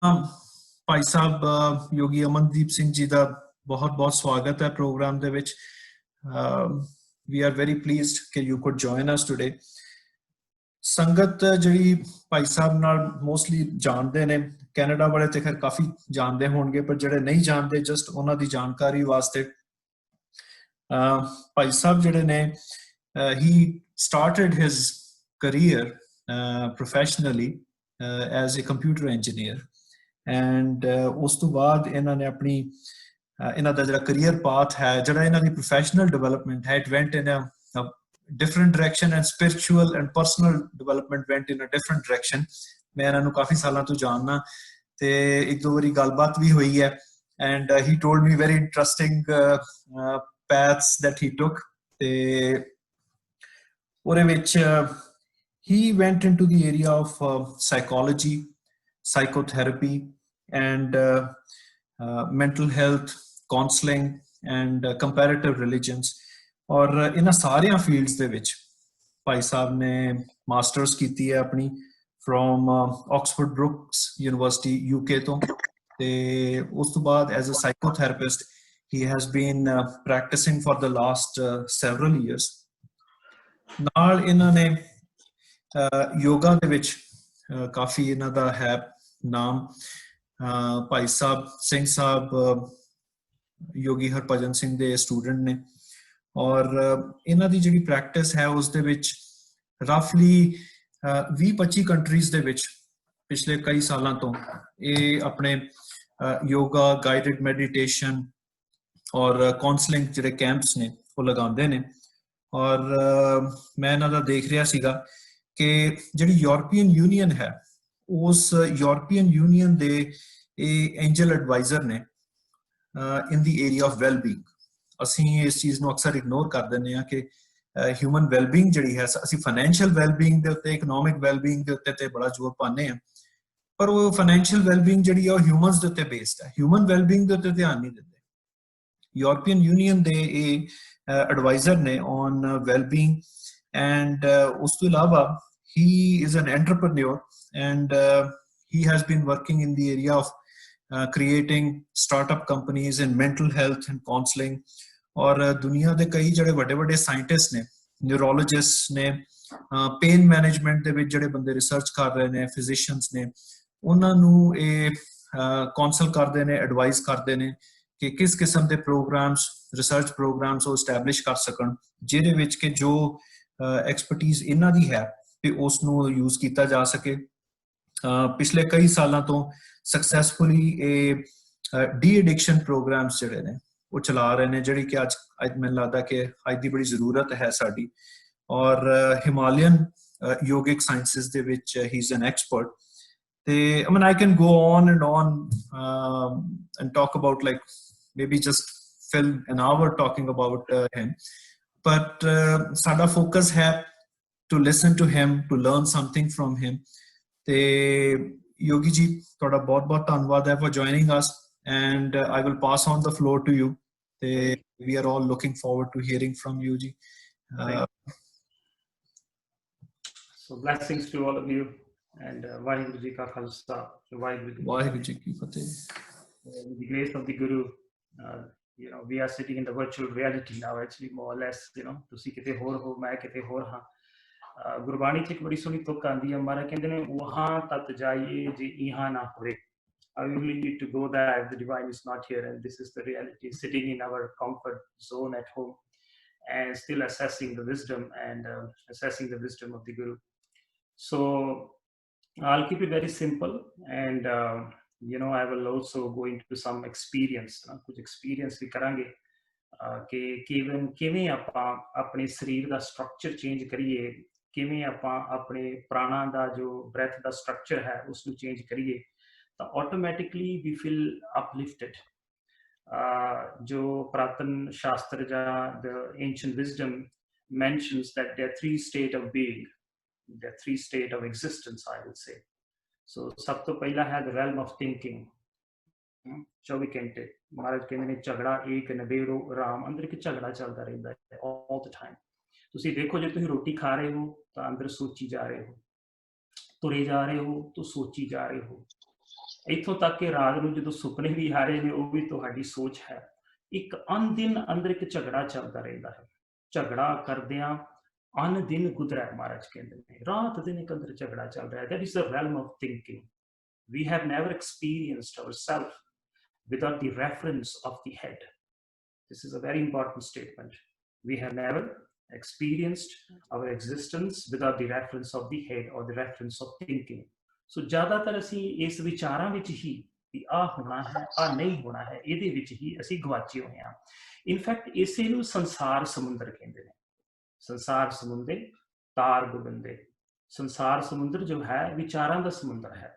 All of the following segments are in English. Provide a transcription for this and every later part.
ਭਾਈ ਸਾਹਿਬ ਯੋਗੀ ਅਮਨਦੀਪ ਸਿੰਘ ਜੀ ਦਾ ਬਹੁਤ ਬਹੁਤ ਸਵਾਗਤ ਹੈ ਪ੍ਰੋਗਰਾਮ ਦੇ ਵਿੱਚ। we are very pleased ਕਿ you could join us today। ਸੰਗਤ ਜਿਹੜੀ ਭਾਈ ਸਾਹਿਬ ਨਾਲ ਮੋਸਟਲੀ ਜਾਣਦੇ ਨੇ, ਕੈਨੇਡਾ ਵਾਲੇ ਤੇ ਖੈਰ ਕਾਫੀ ਜਾਣਦੇ ਹੋਣਗੇ, ਪਰ ਜਿਹੜੇ ਨਹੀਂ ਜਾਣਦੇ ਜਸਟ ਉਹਨਾਂ ਦੀ ਜਾਣਕਾਰੀ ਵਾਸਤੇ ਭਾਈ ਸਾਹਿਬ ਜਿਹੜੇ ਨੇ he started his career professionally as a computer engineer and ਉਸ ਤੋਂ ਬਾਅਦ ਇਹਨਾਂ ਨੇ ਆਪਣੀ ਇਹਨਾਂ ਦਾ ਜਿਹੜਾ career path ਹੈ, ਜਿਹੜਾ ਇਹਨਾਂ ਦੀ professional development ਹੈ, it went in a different direction and spiritual and personal development went in a different direction। मैं ਇਹਨਾਂ ਨੂੰ ਕਾਫੀ ਸਾਲਾਂ ਤੋਂ ਜਾਣਦਾ ਤੇ ਇੱਕ ਦੋ ਵਾਰੀ ਗੱਲਬਾਤ ਵੀ ਹੋਈ ਹੈ and he told me very interesting paths that he took ਤੇ ਉਹਦੇ ਵਿੱਚ he went into the area of psychology, psychotherapy and mental health, counseling and comparative religions। और इन सारिया फील्ड्स दे विच भाई साहब ने मास्टर्स की है अपनी from Oxford Brookes University UK तो ते उस तो बाद as a psychotherapist he has been practicing for the last several years। नाल इन्हां ने योगा दे विच काफ़ी इन्हां दा है नाम। भाई साहब सिंह साहब योगी हरभजन सिंह दे स्टूडेंट ने और इन्हां दी जिहड़ी प्रैक्टिस है उस दे विच रफली 20-25 कंट्रीज दे विच पिछले कई सालों तो ये अपने योगा गाइडेड मेडिटेशन और काउंसलिंग जिहड़े कैंप्स ने वो लगांदे ने। और मैं इन्हां दा देख रहा सीगा कि जिहड़ी यूरोपियन यूनियन है उस यूरोपियन यूनियन दे एंजल एडवाइजर ने इन द एरिया ऑफ वैलबींग। ਅਸੀਂ ਇਸ ਚੀਜ਼ ਨੂੰ ਅਕਸਰ ਇਗਨੋਰ ਕਰ ਦਿੰਦੇ ਹਾਂ ਕਿ ਹਿਊਮਨ ਵੈਲਬੀਇੰਗ ਜਿਹੜੀ ਹੈ, ਅਸੀਂ ਫਾਈਨੈਂਸ਼ੀਅਲ ਵੈਲਬੀਇੰਗ ਦੇ ਉੱਤੇ ਇਕਨੋਮਿਕ ਵੈਲਬੀਇੰਗ ਦੇ ਉੱਤੇ ਤੇ ਬੜਾ ਜ਼ੋਰ ਪਾਉਂਦੇ ਹਾਂ, ਪਰ ਉਹ ਫਾਈਨੈਂਸ਼ੀਅਲ ਵੈਲਬੀਇੰਗ ਜਿਹੜੀ ਹੈ ਉਹ ਹਿਊਮਨਸ ਦੇ ਉੱਤੇ ਬੇਸਡ ਹੈ, ਹਿਊਮਨ ਵੈਲਬੀਇੰਗ ਦੇ ਉੱਤੇ ਧਿਆਨ ਨਹੀਂ ਦਿੰਦੇ। ਯੂਰਪੀਅਨ ਯੂਨੀਅਨ ਦੇ ਇਹ ਐਡਵਾਈਜ਼ਰ ਨੇ ਔਨ ਵੈਲਬੀਇੰਗ ਐਂਡ ਉਸ ਤੋਂ ਇਲਾਵਾ ਹੀ is an entrepreneur and he has been working in the area of creating startup companies in mental health and counseling। और दुनिया के कई जड़े बड़े बड़े साइंटिस्ट ने, न्यूरोलॉजिस्ट ने, पेन मैनेजमेंट दे विच जड़े बंदे रिसर्च कर रहे ने, फिजिशियंस ने, उन्होंने ये काउंसल करते हैं, एडवाइस करते हैं कि किस किस्म के प्रोग्राम्स रिसर्च प्रोग्राम्स वो एस्टैबलिश कर सकन जिहदे विच कि जो एक्सपर्टीज इन्हां दी है कि उसनूं यूज किया जा सके। पिछले कई सालों तो सक्सैसफुली डी एडिक्शन प्रोग्राम्स जिहड़े ने वो चला रहे हैं, जिहड़ी कि अज मैनूं लगदा कि अज दी बड़ी जरूरत है साडी। और Himalayan yogic sciences they which he is an expert. I mean, I can go on and talk about like maybe just fill an hour talking about him, but sada focus है to listen to him, to learn something from him। ते योगी जी थोड़ा बहुत बहुत धन्यवाद है for joining us and I will pass on the floor to you। We are all looking forward to hearing from you ji। So blessings to all of you and Vaheguru Ji Ka Khalsa, Vaheguru Ji Ki Fateh। With the grace of the Guru, you know, we are sitting in the virtual reality now, actually more or less, you know, ਤੁਸੀਂ ਕਿਤੇ ਹੋਰ ਹੋ, ਮੈਂ ਕਿਤੇ ਹੋਰ ਹਾਂ। ਗੁਰਬਾਣੀ 'ਚ ਇੱਕ ਬੜੀ ਸੋਹਣੀ ਤੁਕ ਆਉਂਦੀ ਹੈ, ਮਹਾਰਾਜ ਕਹਿੰਦੇ ਨੇ ਵਹਾਂ ਤਤ ਜਾਈਏ ਜੇ ਇਹਾਂ ਨਾ ਹੋਵੇ। I really need to go there if the divine is not here, and this is the reality, sitting in our comfort zone at home and still assessing the wisdom and assessing the wisdom of the Guru। So I'll keep it very simple and you know, I will also go into some experience, kuch experience vi karange कि किवें आपां अपने शरीर दा structure change करिए, किवें आपां अपने प्राणा दा जो ब्रैथ दा स्ट्रक्चर है उसनूं चेंज करिए तो ऑटोमैटिकली वी फील अपलिफ्टेड। जो पुरातन शास्त्र जा the ancient wisdom mentions that there are three states of being, there are three states of existence, I would say। So सब तो पहला है the realm of thinking। 24 घंटे महाराज कहते ने झगड़ा एक नबेड़ो राम, अंदर एक झगड़ा चलता रहता है all the time। ਤੁਸੀਂ देखो जो तुम रोटी खा रहे हो तो अंदर सोची जा रहे हो, तुरे जा रहे हो तो सोची जा रहे हो, इत्थों तक कि रात नूं जो सुपने भी आ रहे हैं वो भी तुहाडी सोच है। एक अन दिन अंदर एक झगड़ा चलता रहता है, झगड़ा करदियां अन दिन गुजरा है महाराज कहते हैं, रात दिन एक अंदर झगड़ा चल रहा है। That is the realm of thinking. We have never experienced ourselves without the reference of the head. This is a very important statement. We have never experienced our existence without the reference of the head or the reference of thinking. So ज़्यादातर असी इस विचारां विच ही कि आ होना है आ नहीं होना है इहदे विच ही असी गवाचे होए हां। इनफैक्ट इसे नूं संसार समुंदर कहंदे ने। संसार समुंदर तार गुबंदे। संसार समुंदर जो है विचारां दा समुंदर है।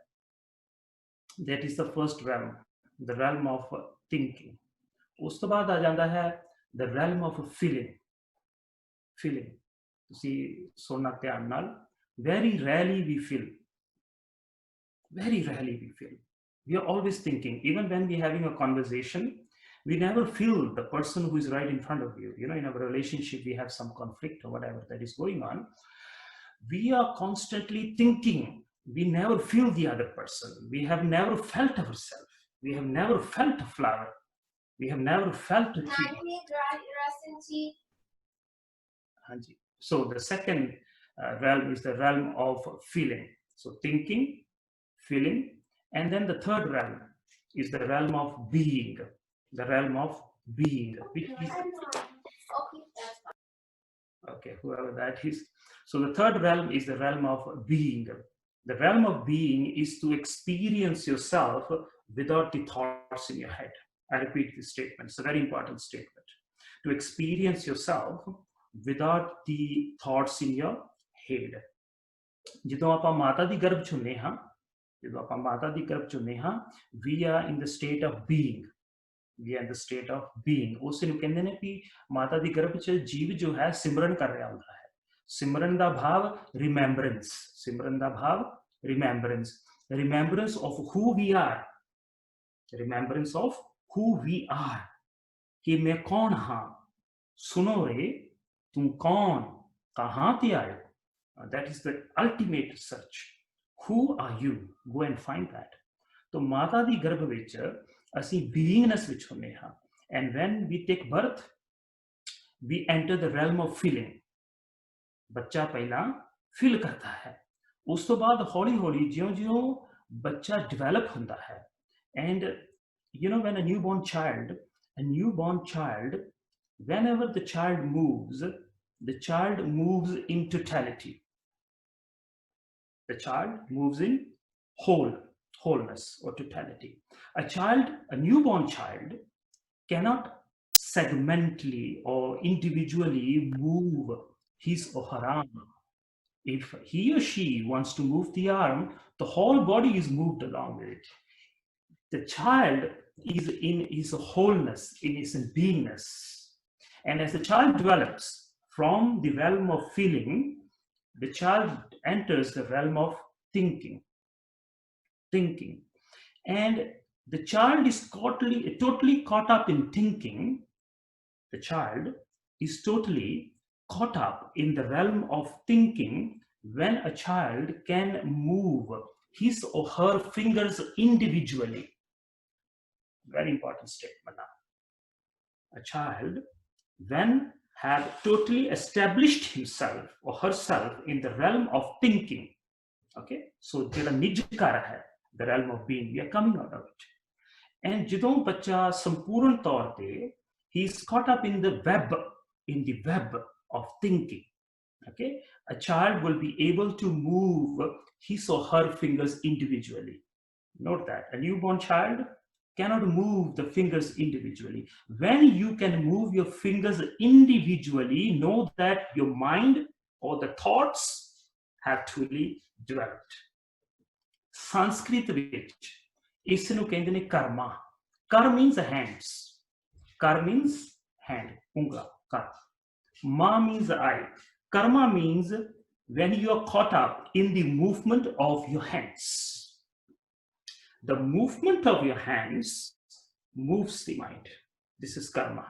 That is the first realm, the realm of thinking. उस तो बाद आ जाता है the realm of feeling. Feeling. तुसी सुनना ध्यान नाल, very rarely we feel. Very rarely we feel. We are always thinking. Even when we are having a conversation, we never feel the person who is right in front of you. You know, in our relationship, we have some conflict or whatever that is going on. We are constantly thinking. We never feel the other person. We have never felt ourselves. We have never felt a flower. We have never felt a tree. So the second realm is the realm of feeling. So thinking, feeling, and then the third realm is the realm of being. The realm of being. Which is, okay, whoever that is. So the third realm is the realm of being. The realm of being is to experience yourself without the thoughts in your head. I repeat this statement. It's a very important statement. To experience yourself without the thoughts in your head. ਜਦੋਂ ਆਪਾਂ ਮਾਤਾ ਦੀ ਗਰਭ ਚ ਹੁੰਨੇ ਹਾਂ, ਜਦੋਂ ਆਪਾਂ ਮਾਤਾ ਦੀ ਗਰਭ ਚ ਹੁੰਨੇ ਹਾਂ, we are in the state of being. We are in the state of being. ਉਸ ਨੂੰ ਕਹਿੰਦੇ ਨੇ ਕਿ ਮਾਤਾ ਦੀ ਗਰਭ ਚ ਜੀਵ ਜੋ ਹੈ ਸਿਮਰਨ ਕਰ ਰਿਹਾ ਹੁੰਦਾ ਹੈ। ਸਿਮਰਨ ਦਾ ਭਾਵ remembrance. ਸਿਮਰਨ ਦਾ ਭਾਵ remembrance. Remembrance of who we are. Remembrance of who we are. कि मैं कौन हाँ? सुनो रे, तुम कौन? कहाँ ते आए? That is the ultimate search. Who are you? Go and find that. तो माता दी गर्भ विच असी beingness विच हुन्ने हां. And when we take birth, we enter the realm of feeling. बच्चा पहला फील करता है, उस तो बाद हौली हौली ज्यों-ज्यों बच्चा डेवलप होता है. And you know, when a newborn child, whenever the child moves in totality. The child moves in wholeness or totality. A newborn child cannot segmentally or individually move his or her arm. If he or she wants to move the arm, the whole body is moved along with it. The child is in his wholeness, in his beingness. And as the child develops from the realm of feeling, the child enters the realm of thinking. And the child is totally caught up in thinking. The child is totally caught up in the realm of thinking when a child can move his or her fingers individually. Very important statement now. A child, when have totally established himself or herself in the realm of thinking. Okay, so jehda nijkar hai, the realm of being, we are coming out of it. And jadon bacha sampurn taur te, he is caught up in the web of thinking. Okay, a child will be able to move his or her fingers individually. Note that a newborn child cannot move the fingers individually. When you can move your fingers individually, know that your mind or the thoughts have truly developed. Sanskrit vich isnu kehndे ne karma. Kar means hands. Kar means hand, ungla, kar. Ma means eye. Karma means when you are caught up in the movement of your hands. The movement of your hands moves the mind. This is karma.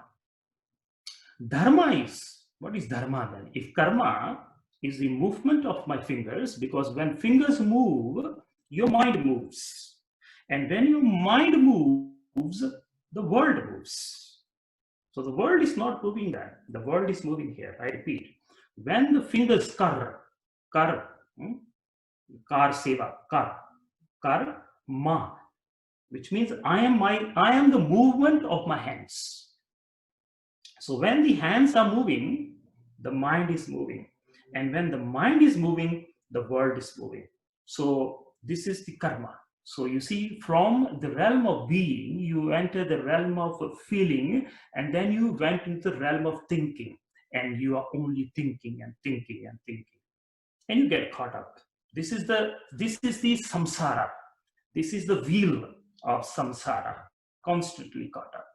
Dharma is, what is dharma then? If karma is the movement of my fingers, because when fingers move, your mind moves. And when your mind moves, the world moves. So the world is not moving there. The world is moving here. I repeat. When the fingers kar, kar seva, kar ma, which means I am the movement of my hands. So when the hands are moving, the mind is moving. And when the mind is moving, the world is moving. So this is the karma. So you see, from the realm of being, you enter the realm of feeling, and then you went into the realm of thinking, and you are only thinking and thinking and thinking, and you get caught up. This is the samsara. This is the wheel of samsara, constantly caught up.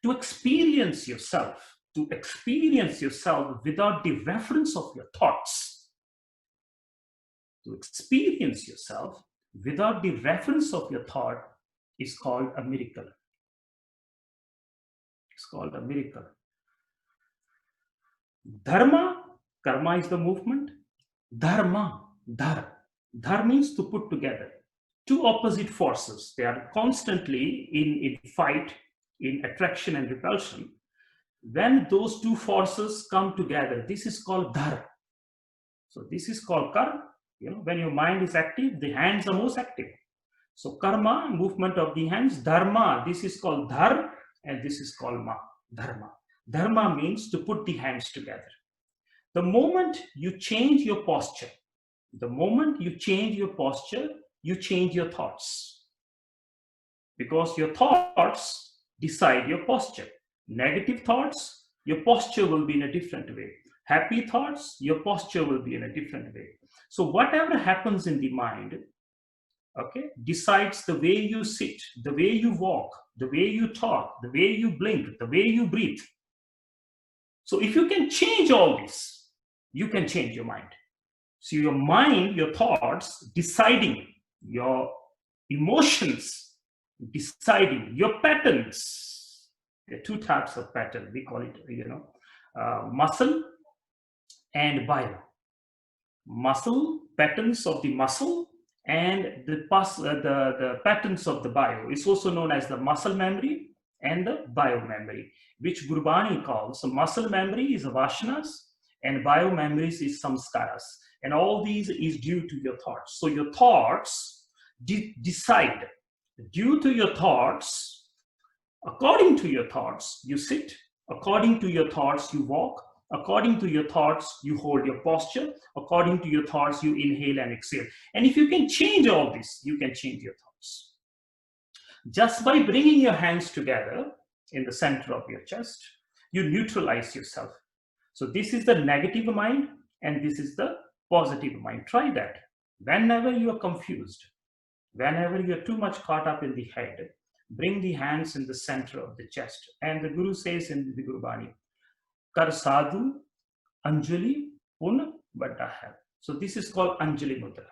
To experience yourself without the reference of your thoughts. To experience yourself without the reference of your thought is called a miracle. It's called a miracle. Dharma, karma is the movement. Dharma, dhar means to put together. Two opposite forces, they are constantly in fight, in attraction and repulsion. When those two forces come together, this is called dhar. So this is called kar. When your mind is active, the hands are most active. So karma, movement of the hands. Dharma, this is called dhar, and this is called ma, dharma. Dharma means to put the hands together. The moment you change your posture, you change your thoughts. Because your thoughts decide your posture. Negative thoughts, your posture will be in a different way. Happy thoughts, your posture will be in a different way. So whatever happens in the mind, decides the way you sit, the way you walk, the way you talk, the way you blink, the way you breathe. So if you can change all this, you can change your mind. So your mind, your thoughts, deciding, your emotions, deciding, your patterns. There are two types of pattern. We call it, muscle and bio. Muscle, patterns of the muscle, and the patterns of the bio is also known as the muscle memory and the bio memory, which Gurbani calls. So muscle memory is vasanas, and bio memories is samskaras. And all these is due to your thoughts. So your thoughts decide. Due to your thoughts, according to your thoughts, you sit. According to your thoughts, you walk. According to your thoughts, you hold your posture. According to your thoughts, you inhale and exhale. And if you can change all this, you can change your thoughts. Just by bringing your hands together in the center of your chest, you neutralize yourself. So this is the negative mind, and this is the positive mind. Try that. Whenever you are confused, whenever you are too much caught up in the head, bring the hands in the center of the chest. And the Guru says in the Gurbani, Kar sadhu, Anjali, Pun, Vadda hai. So this is called Anjali Mudra.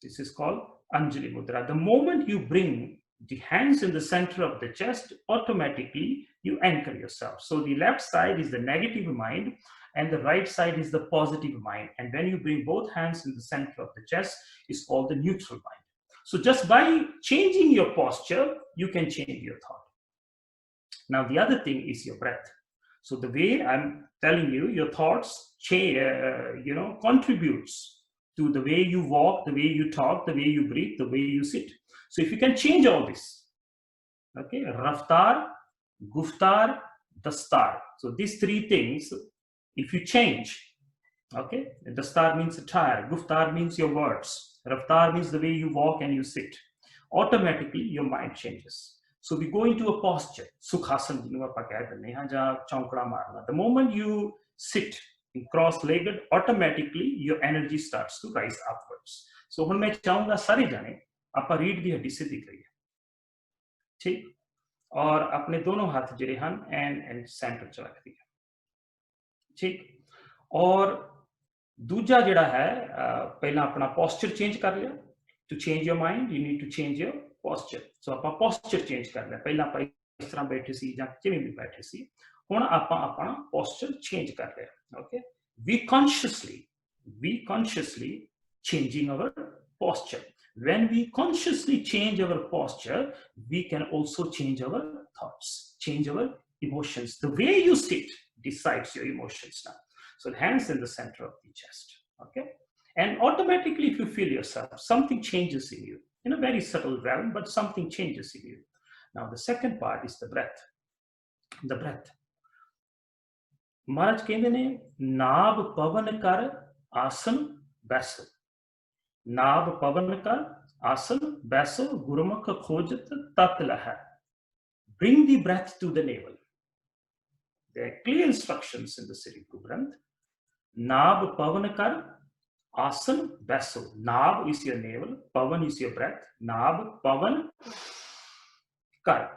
This is called Anjali Mudra. The moment you bring the hands in the center of the chest, automatically you anchor yourself. So the left side is the negative mind, and the right side is the positive mind. And when you bring both hands in the center of the chest, it's called the neutral mind. So just by changing your posture, you can change your thought. Now the other thing is your breath. So the way I'm telling you, your thoughts contributes to the way you walk, the way you talk, the way you breathe, the way you sit. So if you can change all this, okay, Raftar, Guftar, Dastar. So these three things, if you change, okay, Dastar means attire, Guftar means your words, Raftar means the way you walk and you sit. Automatically your mind changes. So we go into a posture, Sukhasana. The moment you sit in cross-legged, automatically your energy starts to rise upwards. So when मैं चाहूँगा सारे जाने आप रीढ़ की हड्डी सीधी करिए, ठीक, और अपने दोनों हाथ जिहड़े हन एंड सेंटर च रख दिए, ठीक, और दूजा जिहड़ा है पहला अपना पोस्चर चेंज कर लिया. To change your mind, you need to change your posture. So ਆਪਾਂ posture change ਕਰ ਲਿਆ. ਪਹਿਲਾਂ ਆਪਾਂ ਇਸ ਤਰ੍ਹਾਂ ਬੈਠੇ ਸੀ ਜਾਂ ਕਿਵੇਂ ਵੀ ਬੈਠੇ ਸੀ, ਹੁਣ ਆਪਾਂ ਆਪਣਾ posture change ਕਰ ਲਿਆ. Okay, we consciously changing our posture. When we consciously change our posture, we can also change our thoughts, change our emotions. The way you sit decides your emotions now. So hands in the center of the chest, okay? And automatically, if you feel yourself, something changes in you, in a very subtle realm, but something changes in you. Now, the second part is the breath. The breath. महाराज कहते ने नाभ पवन कर आसन बैसो, नाभ पवन कर आसन बैसो गुरुमुख खोजत तत् लहै. Bring the breath to the navel. There are clear instructions in the Sri Guru Granth. Naab pavan kar, asan baso. Naab is your navel, pavan is your breath. Naab pavan kar.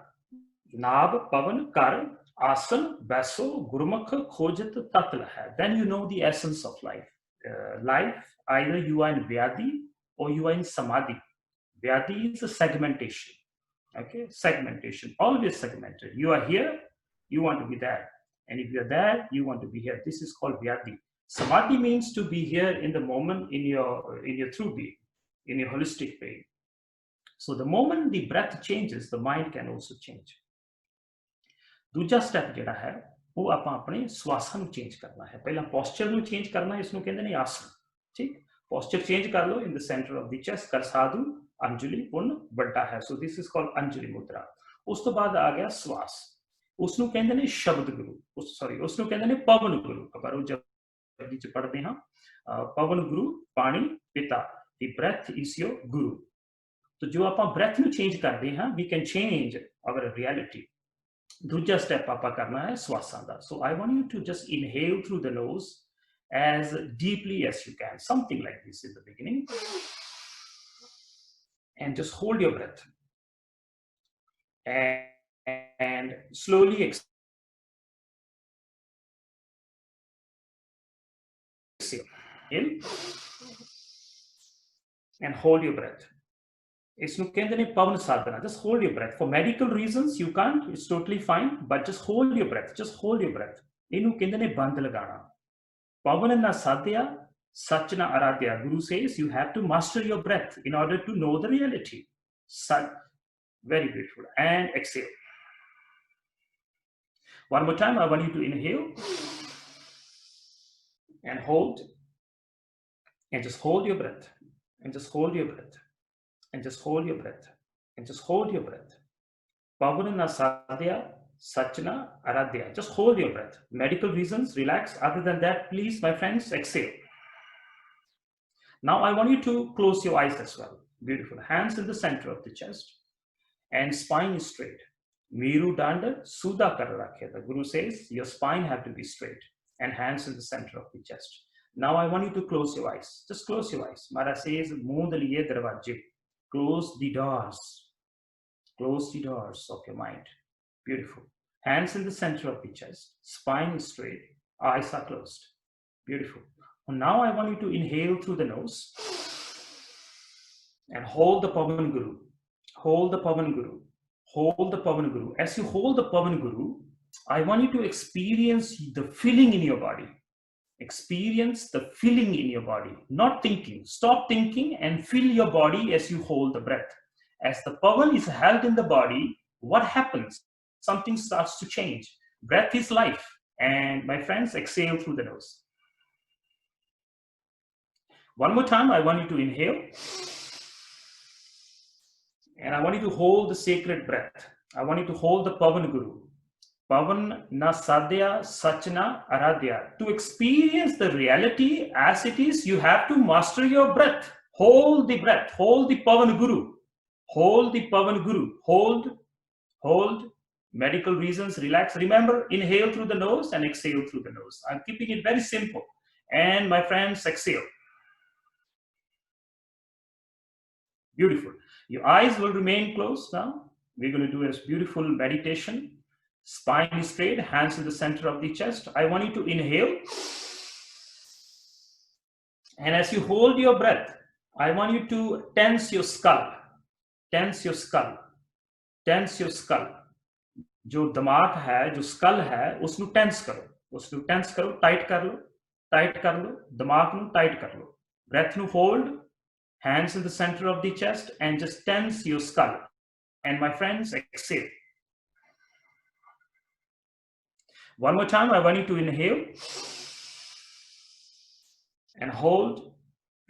Naab pavan kar, asan baso gurumukh khojat tatla hai. Then you know the essence of life. Life, either you are in Vyadi or you are in Samadhi. Vyadi is a segmentation. Okay, segmentation, always segmented. You are here, you want to be there. And if you're there, you want to be here. This is called Vyadi. Samadhi means to be here in the moment, in your true being, in your holistic being. So the moment the breath changes, the mind can also change. दूजा step जिहड़ा है वो आपां अपने स्वासां नूं change करना है. पहला पोस्चर नूं चेंज करना है, इसनूं कहंदे ने आसन. ठीक, पोस्चर चेंज कर लो in the centre of the chest. कर साधु अंजलि पुन बड़ा है. So this is called Anjali mudra. उस तो बाद आ गया श्वास. उसनूं कहंदे ने शब्द गुरु, सॉरी उसनूं कहंदे ने पवन गुरु. पर वो जब च पढ़दे हां पवन गुरु पानी पिता. द ब्रेथ इज योर गुरु. तो जो आपां ब्रेथ नूं चेंज करदे हां, we can change our reality. दूजा स्टेप आपा करना है श्वासां दा. So I want you to just inhale through the nose as deeply as you can, something like this in the beginning, and just hold your breath and slowly exhale and hold your breath. इसनूं कहंदे ने पवन साधना. Just hold your breath. For medical reasons you can't, it's totally fine, but just hold your breath. Just hold your breath. इनू कहंदे ने बंद लगाना. Pavan na sadhya, sach na aradhya. Guru says you have to master your breath in order to know the reality. Very beautiful. And exhale. One more time, I want you to inhale and hold. And just hold your breath. And just hold your breath. And just hold your breath. And just hold your breath. Pavan na sadhya, Sachna Aradhya. Just hold your breath. Medical reasons, relax. Other than that, please, my friends, exhale. Now I want you to close your eyes as well. Beautiful. Hands in the center of the chest. And spine is straight. Miru Danda Sudha kar rakhe. The Guru says your spine have to be straight. And hands in the center of the chest. Now I want you to close your eyes. Just close your eyes. Mara says, Moond liye darwaje. Close the doors. Close the doors of your mind. Beautiful. Hands in the center of the chest. Spine is straight. Eyes are closed. Beautiful. And now I want you to inhale through the nose. And hold the Pavan Guru. Hold the Pavan Guru. Hold the Pavan Guru. As you hold the Pavan Guru, I want you to experience the feeling in your body. Experience the feeling in your body. Not thinking. Stop thinking and feel your body as you hold the breath. As the Pavan is held in the body, what happens? Something starts to change. Breath is life. And my friends, exhale through the nose. One more time, I want you to inhale. And I want you to hold the sacred breath. I want you to hold the Pavan Guru. Pavan na sadhya sachna aradhya. To experience the reality as it is, you have to master your breath. Hold the breath. Hold the Pavan Guru. Hold the Pavan Guru. Hold. Hold. Medical reasons, relax. Remember, inhale through the nose and exhale through the nose. I'm keeping it very simple. And my friends, exhale. Beautiful. Your eyes will remain closed now. We're going to do a beautiful meditation. Spine is straight, hands in the center of the chest. I want you to inhale. And as you hold your breath, I want you to tense your skull. Tense your skull. Tense your skull. जो दिमाग है, जो school है, उसनू tense करो, tight कर लो, दिमाग नू tight कर लो. ब्रेथ नू hold Hands in the center of the chest, and just tense your skull. And my friends, exhale. One more time, I want you to inhale and hold.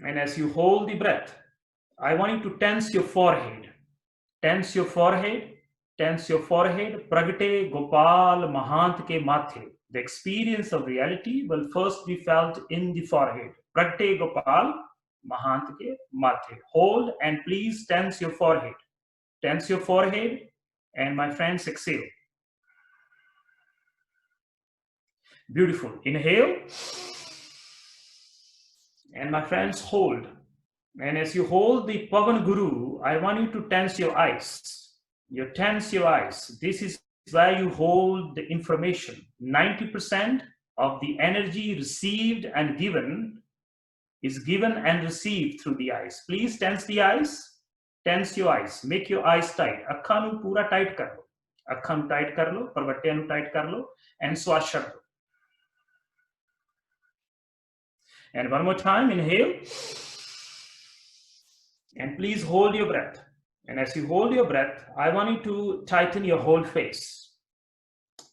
And as you hold the breath, I want you to tense your forehead. Tense your forehead. Tense your forehead. Pragate Gopal Mahant ke mathe. The experience of reality will first be felt in the forehead. Pragate Gopal Mahant ke mathe. Hold and please tense your forehead. Tense your forehead, and my friends, exhale. Beautiful. Inhale. And my friends, hold. And as you hold the Pavan Guru, I want you to tense your eyes. You tense your eyes. This is where you hold the information. 90% of the energy received and given is given and received through the eyes. Please tense the eyes. Tense your eyes. Make your eyes tight. Akhan nu pura tight kar lo. Akhan tight kar lo. Parvatya nu tight kar lo. And swash chhad lo. And one more time, inhale. And please hold your breath. And as you hold your breath, I want you to tighten your whole face.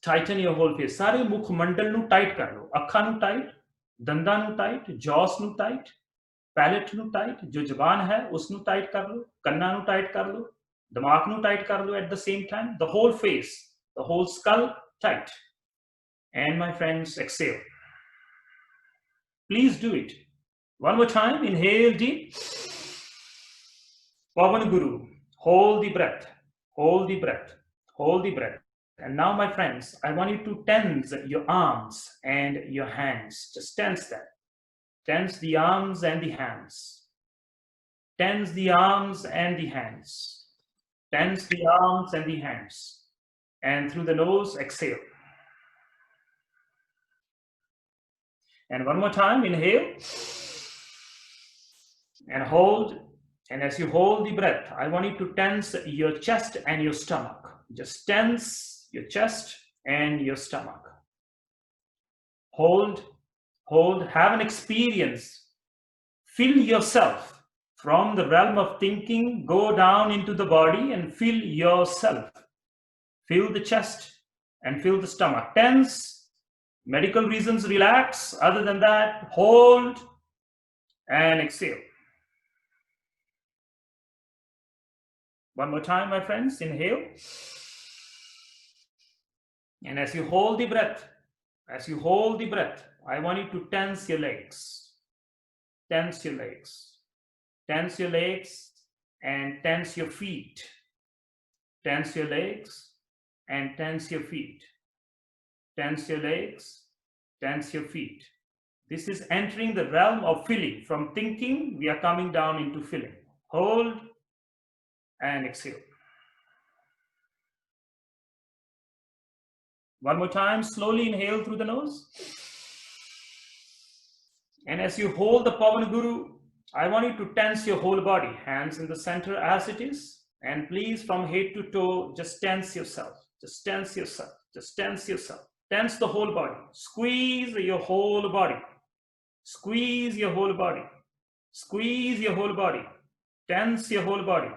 Tighten your whole face. Sare mukh mandal nu tight kar lo. Akhan nu tight. Danda nu tight. Jaws nu tight. Palate ਨੂੰ tight जो जबान है उसਨੂੰ tight कर लो ਕੰਨਾਂ ਨੂੰ tight कर लो दिमाग ਨੂੰ टाइट कर लो at the same time the whole face the whole skull tight and my friends exhale please do it one more time inhale deep Pavan Guru hold the breath hold the breath hold the breath and now my friends I want you to tense your arms and your hands just tense them tense the arms and the hands. Tense the arms and the hands. Tense the arms and the hands. And through the nose, exhale. And one more time, inhale. And hold. And as you hold the breath, I want you to tense your chest and your stomach. Just tense your chest and your stomach. Hold. Hold, have an experience. Fill yourself from the realm of thinking, go down into the body and fill yourself. Fill the chest and fill the stomach. Tense, medical reasons, relax. Other than that, hold and exhale. One more time, my friends, inhale. And as you hold the breath, I want you to tense your legs. Tense your legs. Tense your legs and tense your feet. Tense your legs and tense your feet. Tense your legs, tense your feet. This is entering the realm of filling. From thinking, we are coming down into filling. Hold and exhale. One more time, slowly inhale through the nose. And as you hold the Pavan Guru, I want you to tense your whole body. Hands in the center as it is. And please, from head to toe, just tense yourself. Just tense yourself. Just tense yourself. Tense the whole body. Squeeze your whole body. Squeeze your whole body. Squeeze your whole body. Tense your whole body.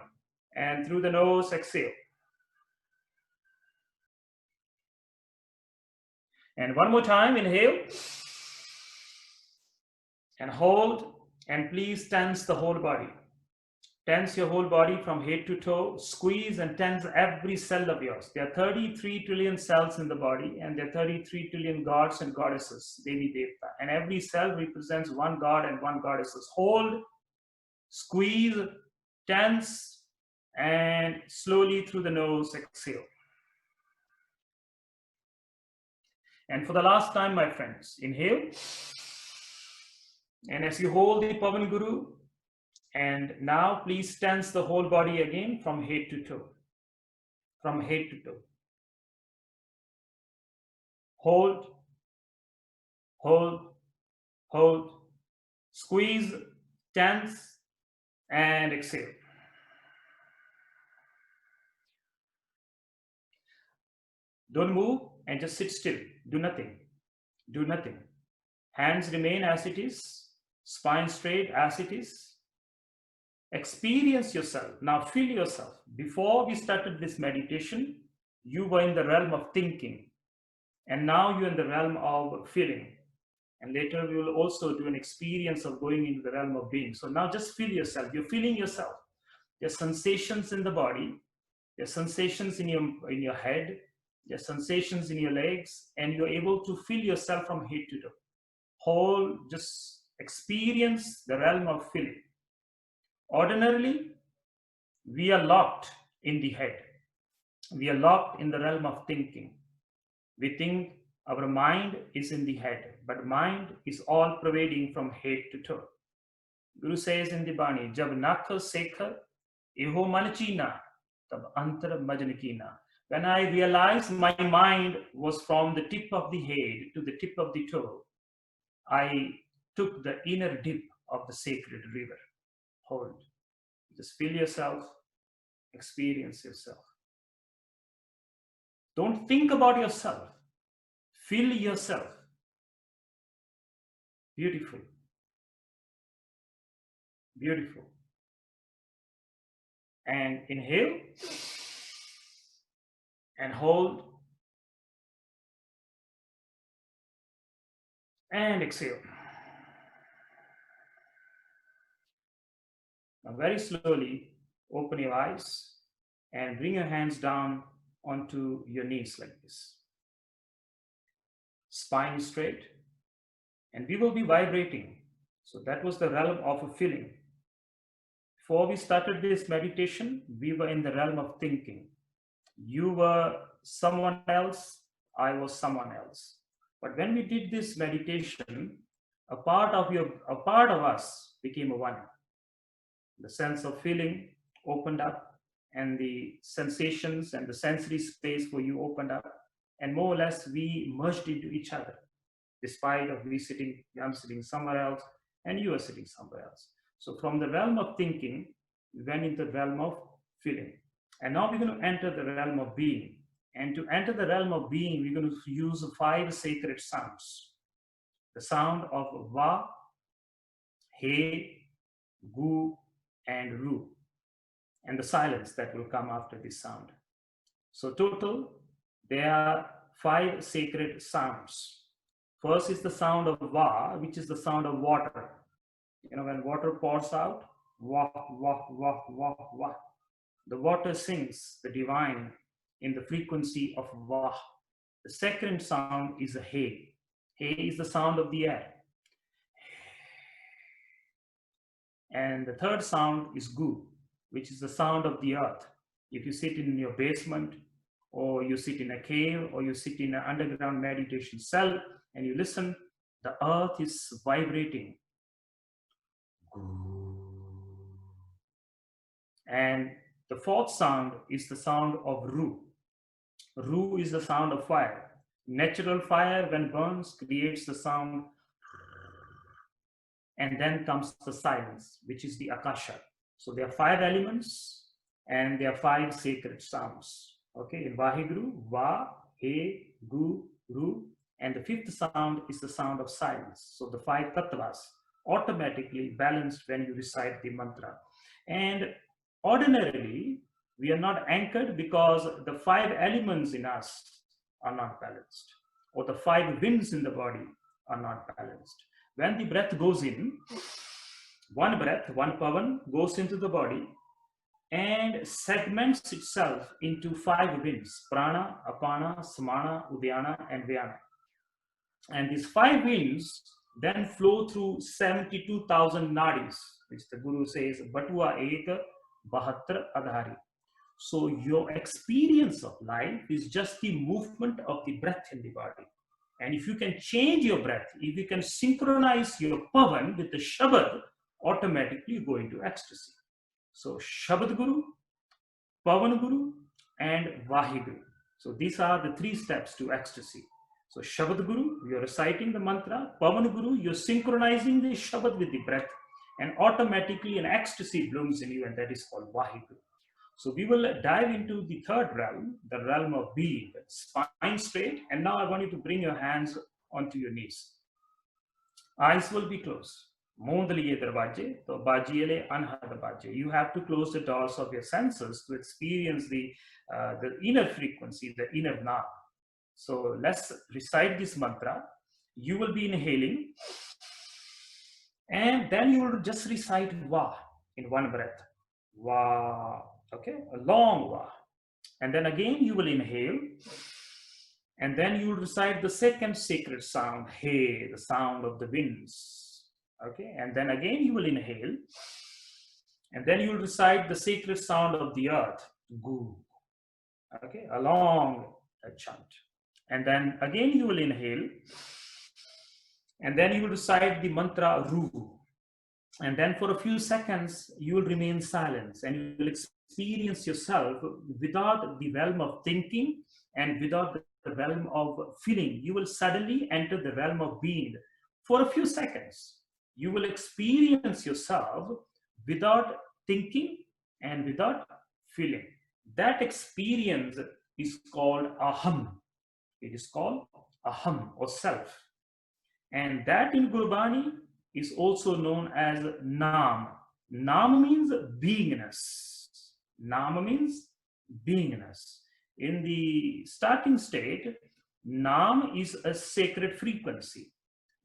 And through the nose, exhale. And one more time, inhale. And hold. And please tense the whole body. Tense your whole body from head to toe. Squeeze and tense every cell of yours. There are 33 trillion cells in the body, and there are 33 trillion gods and goddesses, Devi Devta. And every cell represents one god and one goddesses. Hold, squeeze, tense, and slowly through the nose, exhale. And for the last time, my friends, inhale. And as you hold the Pavan Guru, and now please tense the whole body again from head to toe. From head to toe. Hold, hold, hold. Squeeze, tense, and exhale. Don't move and just sit still. Do nothing. Do nothing. Hands remain as it is. Spine straight as it is. Experience yourself. Now feel yourself. Before we started this meditation, you were in the realm of thinking. And now you're in the realm of feeling. And later we will also do an experience of going into the realm of being. So now just feel yourself. You're feeling yourself. There's sensations in the body. There's sensations in your head. There's sensations in your legs. And you're able to feel yourself from head to toe. Whole, just experience the realm of feeling. Ordinarily, we are locked in the head. We are locked in the realm of thinking. We think our mind is in the head, but mind is all pervading from head to toe. Guru says in the Bani, Jab nakha sekha, eho manachina, tab antar majnakina. When I realized my mind was from the tip of the head to the tip of the toe, I took the inner dip of the sacred river. Hold. Just feel yourself, experience yourself. Don't think about yourself. Feel yourself. Beautiful. Beautiful. And inhale and hold and exhale. Now very slowly open your eyes and bring your hands down onto your knees like this. Spine is straight, and we will be vibrating. So that was the realm of a feeling. Before we started this meditation, we were in the realm of thinking. You were someone else, I was someone else. But when we did this meditation, a part of us became a one. The sense of feeling opened up, and the sensations and the sensory space for you opened up, and more or less we merged into each other, despite of I'm sitting somewhere else and you are sitting somewhere else. So from the realm of thinking, we went into the realm of feeling. And now we're going to enter the realm of being. And to enter the realm of being, we're going to use 5 sacred sounds. The sound of Va, He, Gu, and Ru. And the silence that will come after this sound. So total, there are 5 sacred sounds. First is the sound of Va, which is the sound of water. You know, when water pours out, wah, wah, wah, wah, wah. The water sings the divine in the frequency of Vah. The second sound is a He. He is the sound of the air. And the third sound is Gu, which is the sound of the earth. If you sit in your basement, or you sit in a cave, or you sit in an underground meditation cell, and you listen, the earth is vibrating. And the fourth sound is the sound of Ru. Ru is the sound of fire. Natural fire, when burns, creates the sound. And then comes the silence, which is the Akasha. So there are 5 elements, and there are 5 sacred sounds. Okay, in Vaheguru, Va, He, Gu, Ru. And the 5th sound is the sound of silence. So the 5 tattvas automatically balanced when you recite the mantra. And ordinarily, we are not anchored because the 5 elements in us are not balanced, or the 5 winds in the body are not balanced. When the breath goes in, one breath, one pavan goes into the body and segments itself into 5 winds: prana, apana, samana, udyana, and vyana. And these 5 winds then flow through 72,000 nadis, which the Guru says, Batua Eka Bahatra Adhari. So your experience of life is just the movement of the breath in the body. And if you can change your breath, if you can synchronize your pavan with the Shabad, automatically you go into ecstasy. So Shabad Guru, Pavan Guru, and Vaheguru. So these are the 3 steps to ecstasy. So Shabad Guru, you're reciting the mantra. Pavan Guru, you're synchronizing the Shabad with the breath, and automatically an ecstasy blooms in you, and that is called Vaheguru. So we will dive into the 3rd realm, the realm of being, spine straight. And now I want you to bring your hands onto your knees. Eyes will be closed. मूंद लिए दरवाजे तो बाजिए अनहद बाजे. You have to close the doors of your senses to experience the inner frequency, the inner nam. So let's recite this mantra. You will be inhaling, and then you will just recite Va in one breath. Va, okay, a long Va. And then again you will inhale, and then you will recite the second sacred sound, He, the sound of the winds. Okay, and then again you will inhale, and then you will recite the sacred sound of the earth, Gu. Okay, a long chant. And then again you will inhale, and then you will recite the mantra Ru. And then for a few seconds, you will remain silent and you will experience yourself without the realm of thinking and without the realm of feeling. You will suddenly enter the realm of being. For a few seconds, you will experience yourself without thinking and without feeling. That experience is called aham. It is called aham or self. And that in Gurbani is also known as Nam. Nam means beingness. Nam means beingness. In the starting state, Nam is a sacred frequency.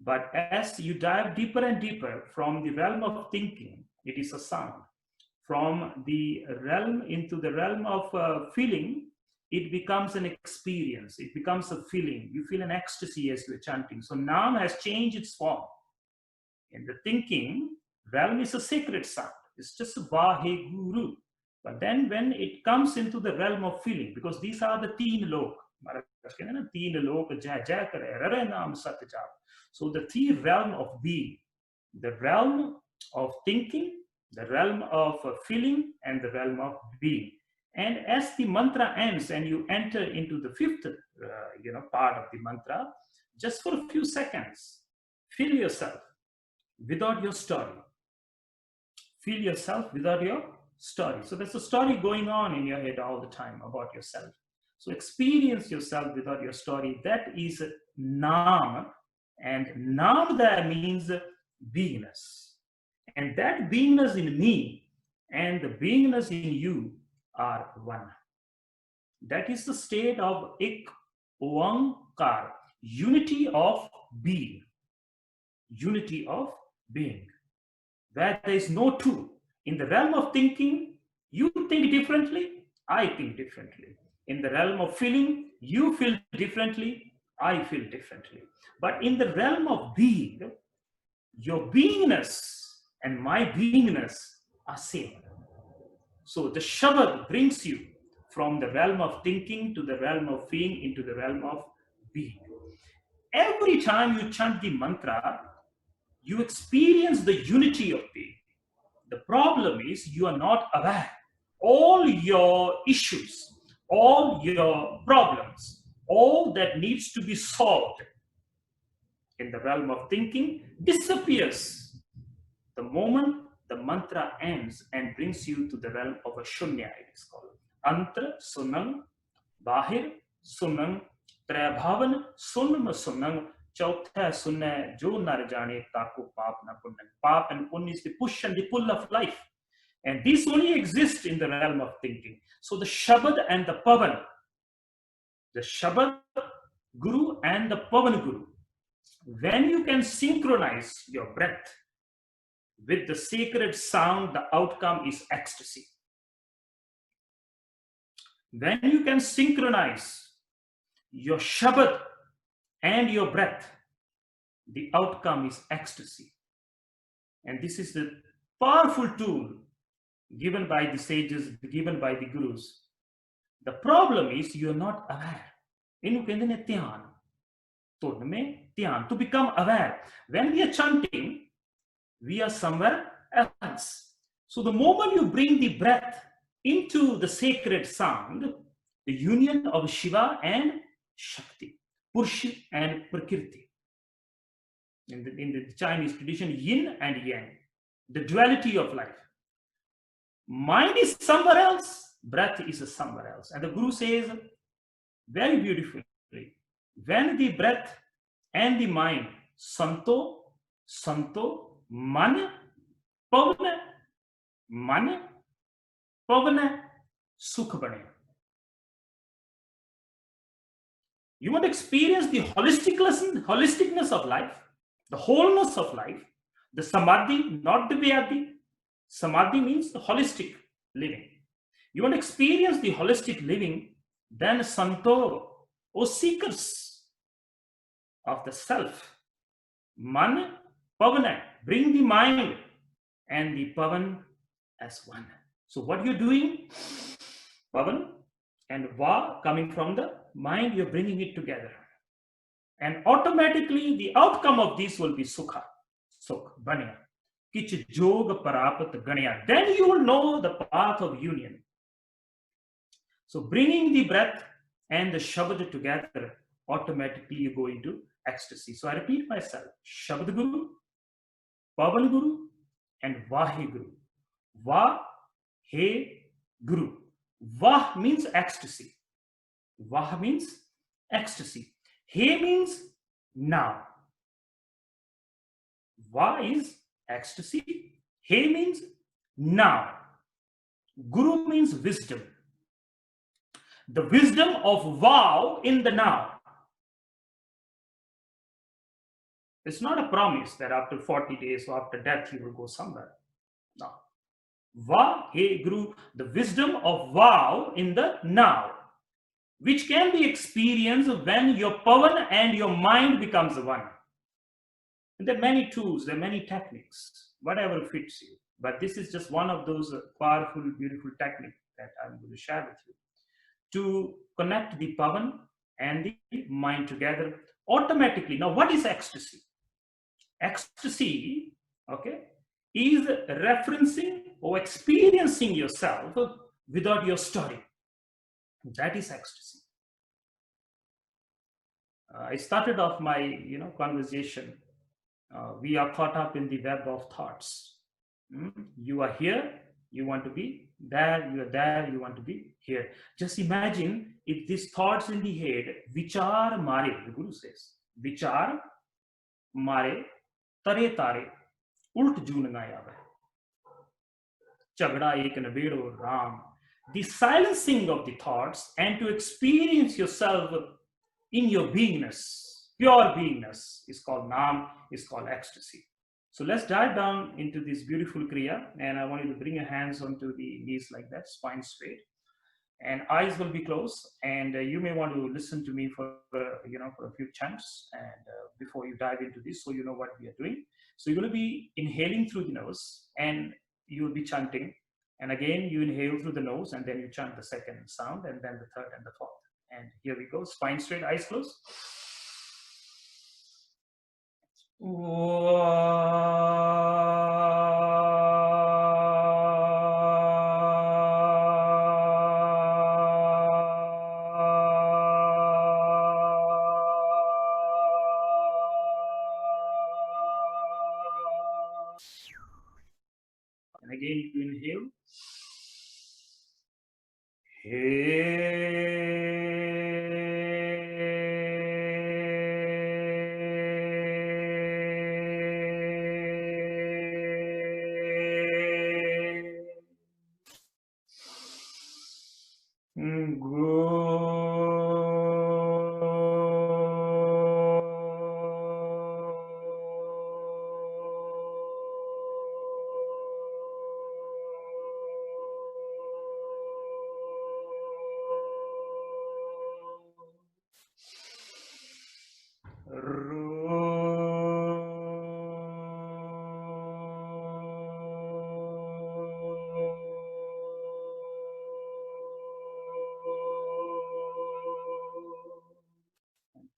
But as you dive deeper and deeper from the realm of thinking, it is a sound. From the realm into the realm of feeling, it becomes an experience. It becomes a feeling. You feel an ecstasy as you're chanting. So Nam has changed its form. In the thinking realm is a sacred sound. It's just Vahe Guru. But then when it comes into the realm of feeling, because these are the teen lok. So the three realm of being, the realm of thinking, the realm of feeling, and the realm of being. And as the mantra ends and you enter into the fifth part of the mantra, just for a few seconds, feel yourself without your story. Feel yourself without your story. So there's a story going on in your head all the time about yourself. So experience yourself without your story. That is Nam. And Nam there means beingness. And that beingness in me and the beingness in you are one. That is the state of Ik Oankar, unity of being. Unity of being. Where there is no two. In the realm of thinking, you think differently, I think differently. In the realm of feeling, you feel differently, I feel differently. But in the realm of being, your beingness and my beingness are same. So the Shabad brings you from the realm of thinking to the realm of feeling into the realm of being. Every time you chant the mantra, you experience the unity of being. The problem is you are not aware. All your issues, all your problems, all that needs to be solved in the realm of thinking disappears the moment the mantra ends and brings you to the realm of a shunya, it is called. Antra sunang, bahir sunang, trabhavan sunam sunang, chautha sunna jo nar jane taku paap na punna. Paap and punna is the push and the pull of life. And these only exist in the realm of thinking. So the Shabad and the Pavan, the Shabad Guru and the Pavan Guru, when you can synchronize your breath with the sacred sound, the outcome is ecstasy. When you can synchronize your Shabad and your breath, the outcome is ecstasy. And this is the powerful tool given by the sages, given by the gurus. The problem is you are not aware. To become aware. When we are chanting, we are somewhere else. So the moment you bring the breath into the sacred sound, the union of Shiva and Shakti, Purusha and Prakriti. In the Chinese tradition, yin and yang, the duality of life. Mind is somewhere else, breath is somewhere else. And the Guru says very beautifully, when the breath and the mind santo मन पवन है, मन पवन है, सुख बने. You want to experience the holisticness of life, the wholeness of life, the samadhi, not the vyadi. Samadhi means the holistic living. You want to experience the holistic living, then santo, O seekers of the self, man, pavana, bring the mind and the pavan as one. So what you're doing, pavan and va coming from the mind, you're bringing it together. And automatically the outcome of this will be sukha, sukh, banya. Kich jog parapat ganya. Then you will know the path of union. So bringing the breath and the shabad together, automatically you go into ecstasy. So I repeat myself, Shabad Guru, Pavan Guru, and Vahe Guru. Va, He, Guru. Vah means ecstasy. Vah means ecstasy. He means now. Va is ecstasy. He means now. Guru means wisdom. The wisdom of vow in the now. It's not a promise that after 40 days or after death you will go somewhere. No. Va, He, Guru, the wisdom of vow in the now, which can be experienced when your pavan and your mind becomes one. And there are many tools, there are many techniques, whatever fits you. But this is just one of those powerful, beautiful techniques that I'm going to share with you. To connect the pavan and the mind together automatically. Now, what is ecstasy? Ecstasy, okay, is referencing or experiencing yourself without your story. That is ecstasy. I started off my conversation. We are caught up in the web of thoughts. You are here, you want to be there, you are there, you want to be here. Just imagine if these thoughts in the head, vichar mare, the Guru says, vichar mare, tare tare, ult jun na yaave. Chagda ek nabero ram. The silencing of the thoughts and to experience yourself in your beingness, pure beingness, is called Nam, is called ecstasy. So let's dive down into this beautiful Kriya, and I want you to bring your hands onto the knees like that, spine straight, and eyes will be closed. And you may want to listen to me for for a few chants, and before you dive into this, so you know what we are doing. So you're going to be inhaling through the nose, and you will be chanting. And again, you inhale through the nose, and then you chant the second sound, and then the third and the fourth. And here we go, spine straight, eyes closed. And again, you inhale.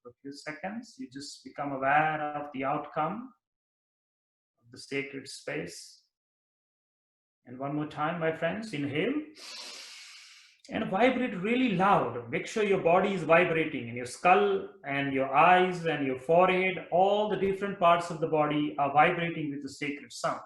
For a few seconds, you just become aware of the outcome of the sacred space. And one more time, my friends, inhale and vibrate really loud. Make sure your body is vibrating, and your skull and your eyes and your forehead, all the different parts of the body are vibrating with the sacred sound.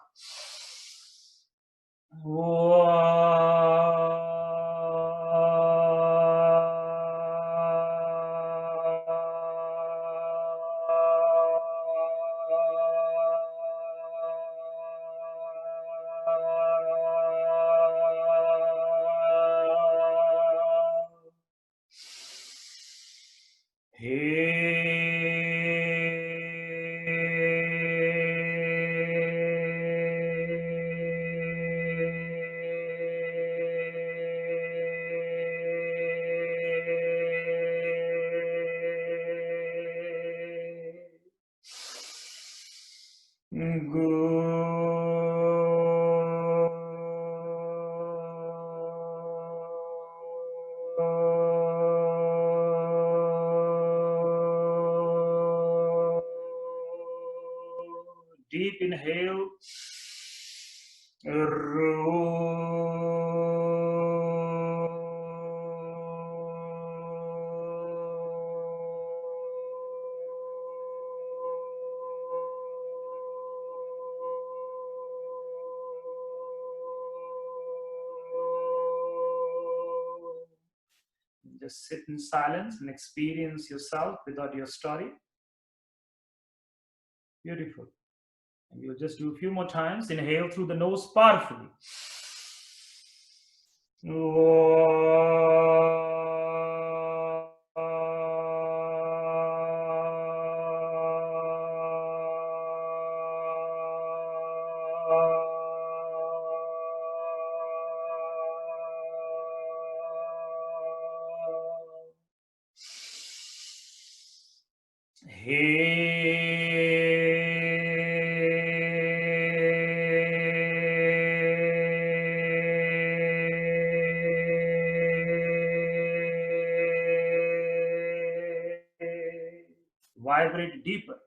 Deep inhale. Just sit in silence and experience yourself without your story. Beautiful. And you'll just do a few more times. Inhale through the nose powerfully. Vibrate deeper.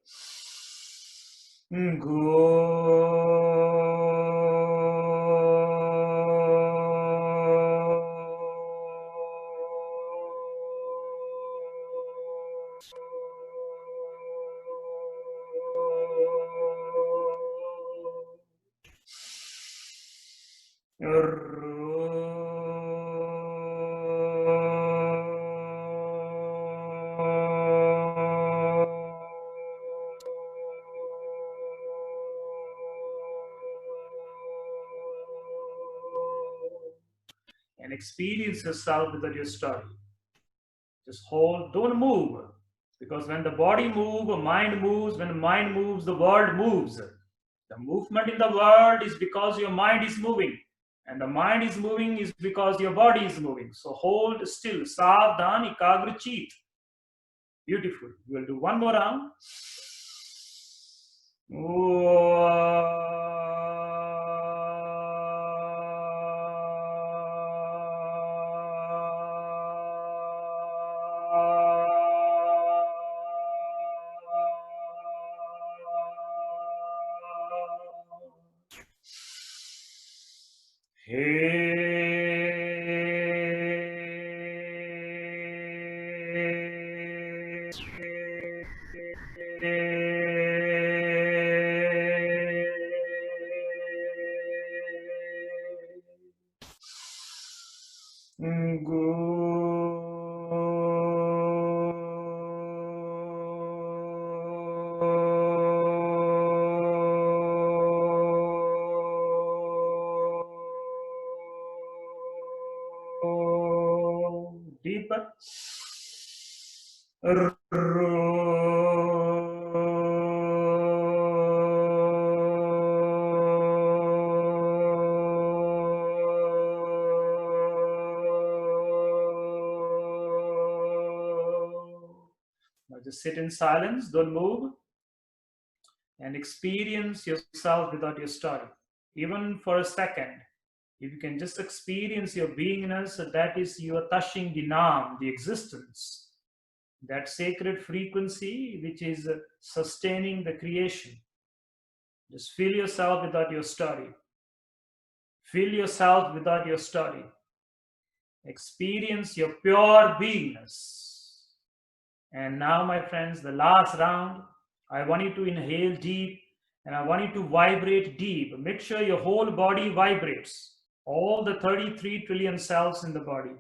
And experience yourself without your story. Just hold, don't move. Because when the body moves, the mind moves. When the mind moves, the world moves. The movement in the world is because your mind is moving. And the mind is moving is because your body is moving. So hold still. Savdhan ekagra chit. Beautiful. We will do one more round. Deeper. Now just sit in silence, don't move, and experience yourself without your story. Even for a second, if you can just experience your beingness, that is your touching the Nam, the existence, that sacred frequency which is sustaining the creation. Just feel yourself without your story. Feel yourself without your story. Experience your pure beingness. And now, my friends, the last round, I want you to inhale deep and I want you to vibrate deep. Make sure your whole body vibrates. All the 33 trillion cells in the body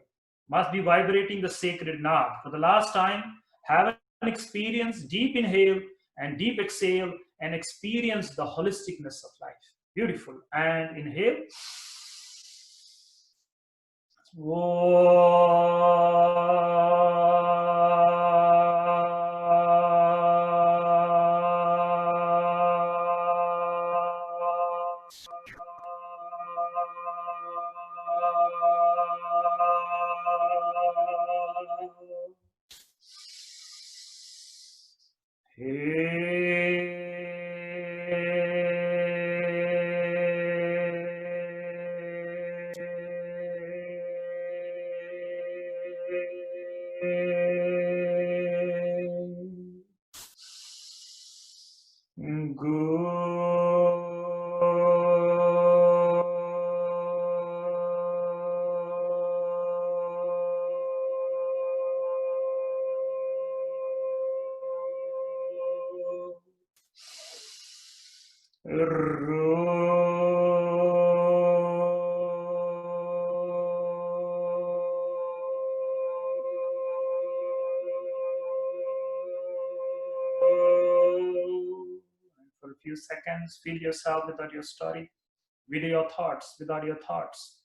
must be vibrating the sacred Nam. For the last time, have an experience, deep inhale and deep exhale, and experience the holisticness of life. Beautiful. And inhale. Whoa. For a few seconds, feel yourself without your story, with your thoughts, without your thoughts.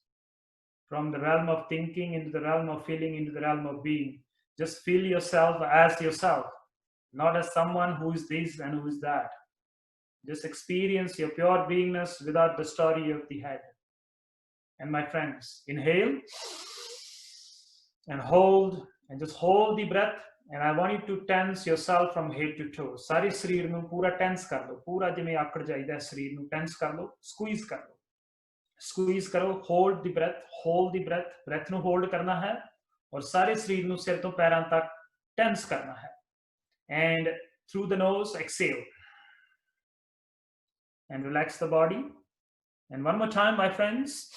From the realm of thinking into the realm of feeling, into the realm of being. Just feel yourself as yourself, not as someone who is this and who is that. Just experience your pure beingness without the story of the head. And my friends, inhale and hold, and just hold the breath. And I want you to tense yourself from head to toe. सारे शरीर में पूरा tense कर लो, पूरा जिमें आकड़ जाइदा है शरीर में tense कर लो, squeeze कर लो, squeeze करो, hold the breath, breath ਨੂੰ hold करना है और सारे शरीर ਨੂੰ सिर ਤੋਂ पैरां तक tense करना है. And through the nose, exhale. And relax the body. And one more time, my friends,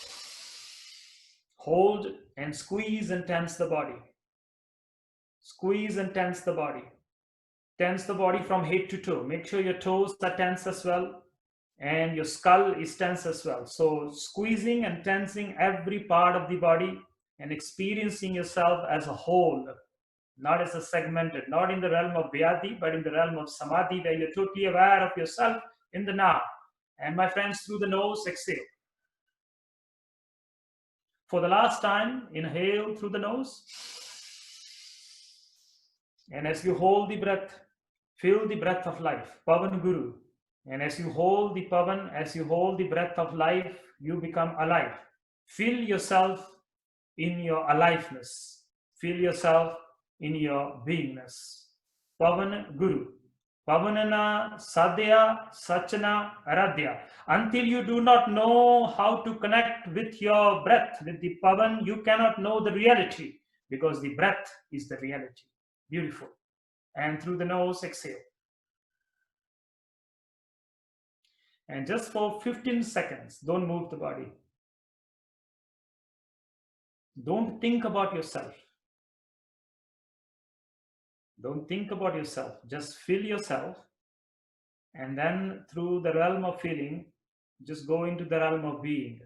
hold and squeeze and tense the body. Squeeze and tense the body. Tense the body from head to toe. Make sure your toes are tense as well and your skull is tense as well. So squeezing and tensing every part of the body and experiencing yourself as a whole, not as a segmented, not in the realm of Vyadi, but in the realm of Samadhi, where you're totally aware of yourself in the now. And my friends, through the nose, exhale. For the last time, inhale through the nose. And as you hold the breath, feel the breath of life, Pavan Guru. And as you hold the Pavan, as you hold the breath of life, you become alive. Feel yourself in your aliveness. Feel yourself in your beingness. Pavan Guru. Pavanana Sadhya Sachana Aradhya. Until you do not know how to connect with your breath, with the Pavan, you cannot know the reality, because the breath is the reality. Beautiful. And through the nose, exhale. And just for 15 seconds, don't move the body. Don't think about yourself. Don't think about yourself. Just feel yourself. And then through the realm of feeling, just go into the realm of being.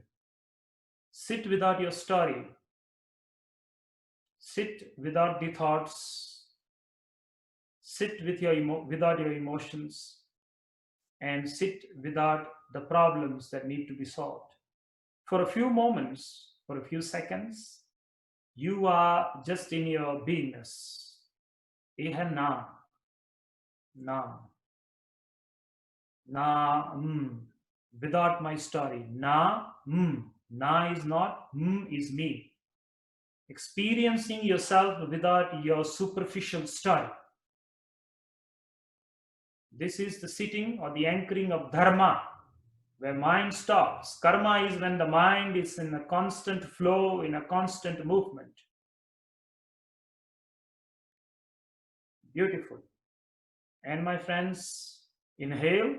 Sit without your story. Sit without the thoughts. Sit with without your emotions. And sit without the problems that need to be solved. For a few moments, for a few seconds, you are just in your beingness. Eha na. Na. Na. Without my story. Na. Na is not. Is me. Experiencing yourself without your superficial story. This is the sitting or the anchoring of dharma, where mind stops. Karma is when the mind is in a constant flow, in a constant movement. Beautiful. And my friends, inhale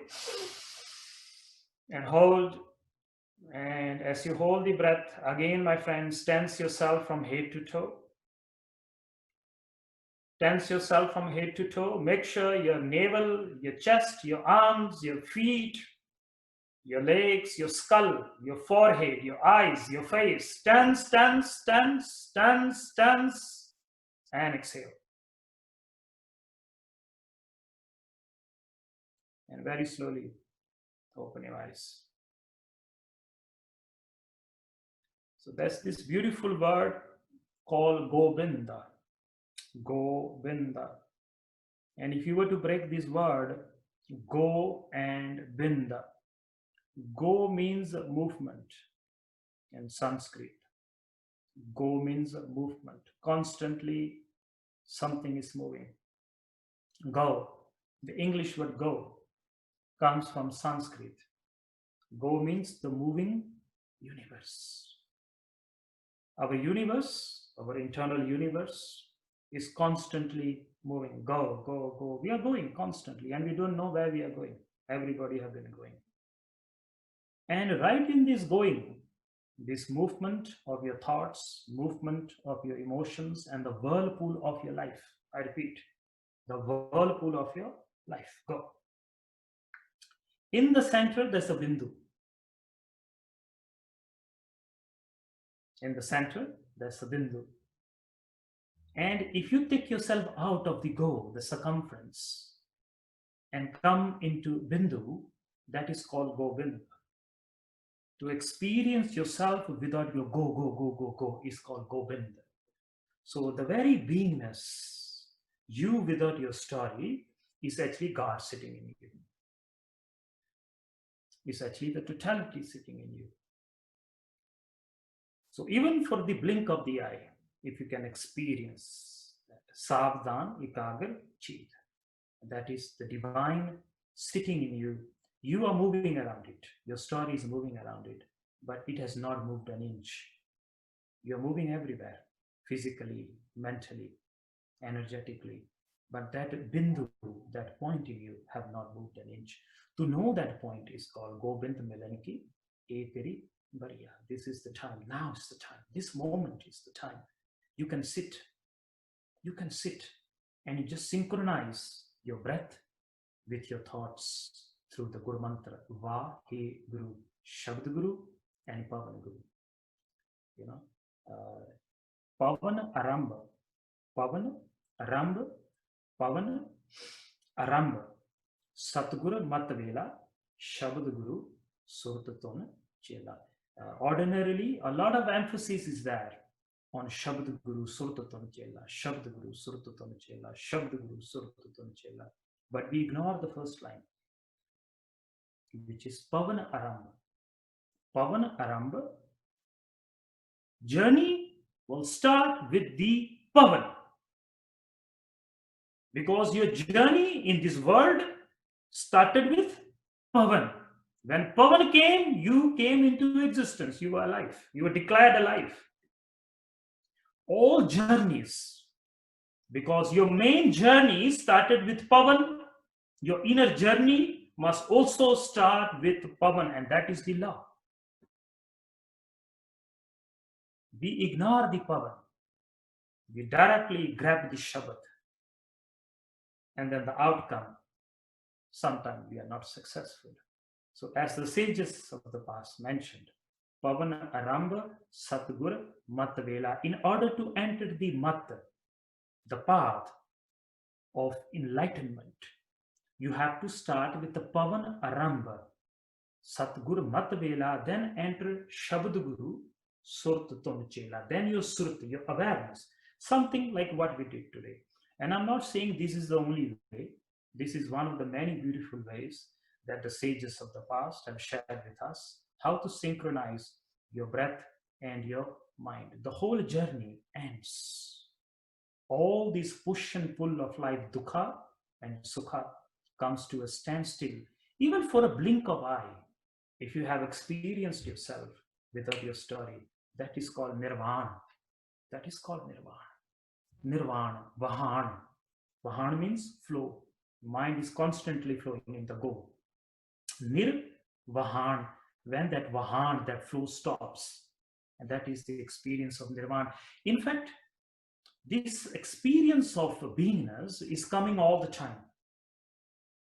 and hold. And as you hold the breath, again, my friends, tense yourself from head to toe. Tense yourself from head to toe. Make sure your navel, your chest, your arms, your feet, your legs, your skull, your forehead, your eyes, your face. Tense, tense, tense, tense, tense. And exhale. And very slowly open your eyes. So that's this beautiful word called Govinda. Govinda. And if you were to break this word, Go and Binda. Go means movement in Sanskrit. Go means movement. Constantly something is moving. Go. The English word go comes from Sanskrit. Go means the moving universe. Our universe, our internal universe, is constantly moving. Go, go, go. We are going constantly, and we don't know where we are going. Everybody have been going. And right in this going, this movement of your thoughts, movement of your emotions, and the whirlpool of your life. I repeat, the whirlpool of your life. Go. In the center, there's a bindu. In the center, there's a bindu. And if you take yourself out of the go, the circumference, and come into bindu, that is called govind. To experience yourself without your go, go, go, go, go is called govind. So the very beingness, you without your story, is actually God sitting in you. It's actually the totality sitting in you. So even for the blink of the eye, if you can experience that, Savdhan Ikagar Chit, that is the divine sitting in you. You are moving around it. Your story is moving around it, but it has not moved an inch. You're moving everywhere, physically, mentally, energetically. But that bindu, that point in you, have not moved an inch. To know that point is called Gobind Milanki Eteri Bariya. This is the time. Now is the time. This moment is the time. You can sit. You can sit and you just synchronize your breath with your thoughts through the Guru Mantra. Va, He, Guru, Shabd Guru, and Pavan Guru. You know, Pavan Aramba. Pavan Aramba. Pavan Aramba. Satguru Matavela. Shabd Guru, Surtatona Chela. Ordinarily, a lot of emphasis is there on Shabd Guru, Surtatona Chela, Shabd Guru, Surtatona Chela, Shabd Guru, Surtatona Chela. But we ignore the first line, which is Pavan Aramba. Pavan Aramba. Journey will start with the Pavan. Because your journey in this world started with Pavan. When Pavan came, you came into existence. You were alive. You were declared alive. All journeys, because your main journey started with Pavan, your inner journey must also start with Pavan, and that is the law. We ignore the Pavan. We directly grab the Shabad. And then the outcome, sometimes we are not successful. So as the sages of the past mentioned, Pavana Aramba Satguru Matavela, in order to enter the Mata, the path of enlightenment, you have to start with the Pavan Aramba, Satguru Matavela, then enter Shabdguru Surt Tonchela, then your Surt, your awareness, something like what we did today. And I'm not saying this is the only way. This is one of the many beautiful ways that the sages of the past have shared with us, how to synchronize your breath and your mind. The whole journey ends. All this push and pull of life, dukkha and sukha, comes to a standstill, even for a blink of eye. If you have experienced yourself without your story, that is called nirvana. That is called nirvana. Nirvana, vahan. Vahan means flow. Mind is constantly flowing in the go. Nir vahan, when that vahan, that flow stops. And that is the experience of nirvana. In fact, this experience of beingness is coming all the time.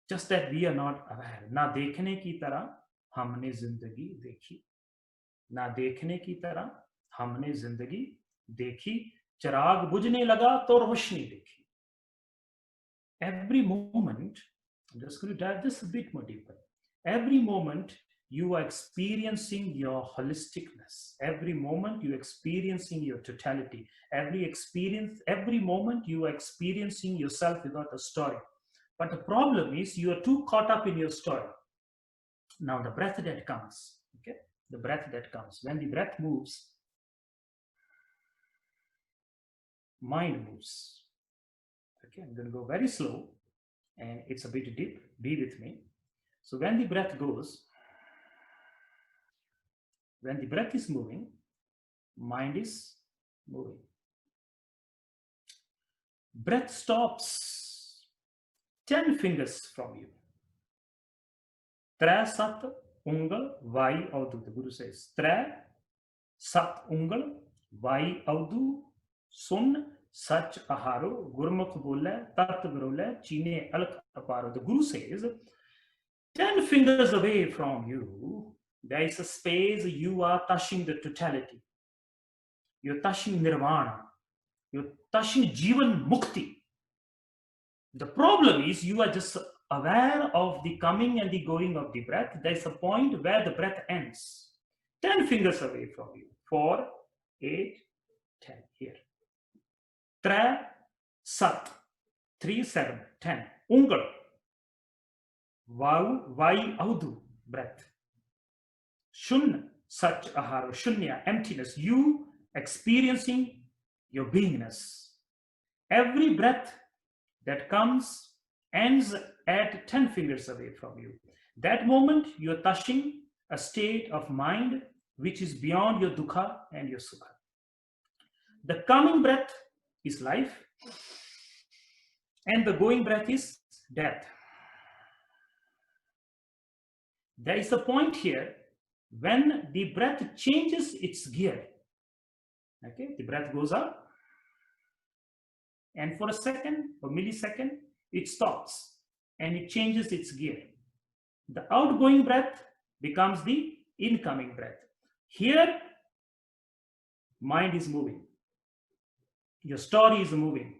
Just that we are not aware. Na dekhne ki tarah हमने जिंदगी देखी, ना देखने की तरह हमने जिंदगी देखी, चिराग बुझने लगा तो रोशनी देखी. Every moment, I'm just going to dive this a bit more deeper. Every moment you are experiencing your holisticness. Every moment you are experiencing your totality. Every moment you are experiencing yourself without a story. But the problem is you are too caught up in your story. Now the breath that comes, okay? The breath that comes. When the breath moves, mind moves. Okay, I'm going to go very slow. and it's a bit deep. Be with me. So when the breath goes, when the breath is moving, mind is moving. Breath stops 10 fingers from you. Tre sat ungal vai audu. The Guru says, Tre sat ungal vai audu sun sach aharo gurmukh bole tat brole chine alk aparo. The Guru says, 10 fingers away from you, there is a space. You are touching the totality. You're touching nirvana. You're touching Jivan Mukti. The problem is you are just aware of the coming and the going of the breath. There's a point where the breath ends. 10 fingers away from you. 4, 8, 10. Here. Tre, sat. 3, 7, 10. Ungal. Vau, vai, audu. Breath. Shun, sach, aharo. Shunya, emptiness. You experiencing your beingness. Every breath that comes ends at 10 fingers away from you. That moment you're touching a state of mind which is beyond your dukkha and your sukha. The coming breath is life, and the going breath is death. There is a point here when the breath changes its gear. Okay, the breath goes up, and for a second or millisecond, it stops and it changes its gear. The outgoing breath becomes the incoming breath. Here, mind is moving. Your story is moving.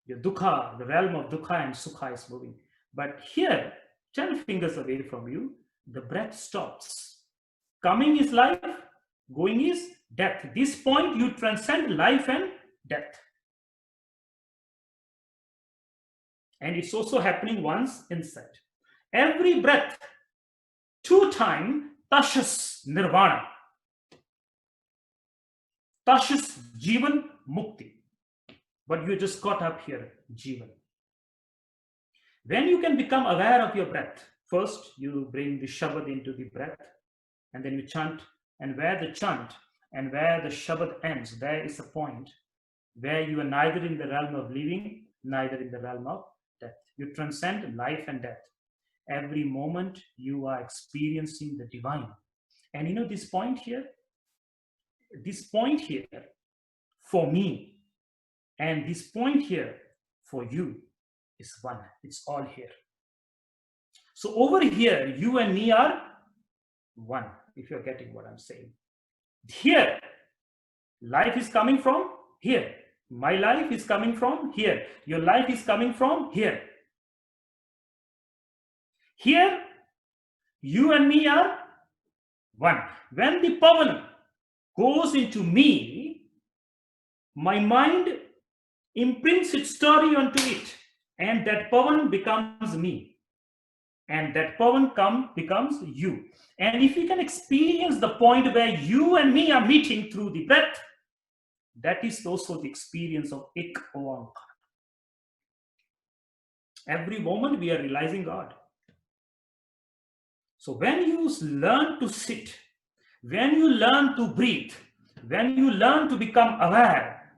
Your dukkha, the realm of dukkha and sukha is moving. But here, 10 fingers away from you, the breath stops. Coming is life, going is death. This point, you transcend life and death. And it's also happening once inside. Every breath, 2 times, touches nirvana, touches Jivan Mukti. But you just caught up here, Jivan. When you can become aware of your breath, first you bring the Shabad into the breath, and then you chant, and where the chant and where the Shabad ends, there is a point where you are neither in the realm of living, neither in the realm of death. You transcend life and death. Every moment you are experiencing the divine. And you know this point here for me, and this point here for you is one. It's all here. So over here, you and me are one, if you're getting what I'm saying. Here, life is coming from here. My life is coming from here. Your life is coming from here. Here, you and me are one. When the pavan goes into me, my mind imprints its story onto it, and that pavan becomes me, and that pavan becomes you. And if you can experience the point where you and me are meeting through the breath, that is also the experience of Ik Oankar. Every moment we are realizing God. So when you learn to sit, when you learn to breathe, when you learn to become aware,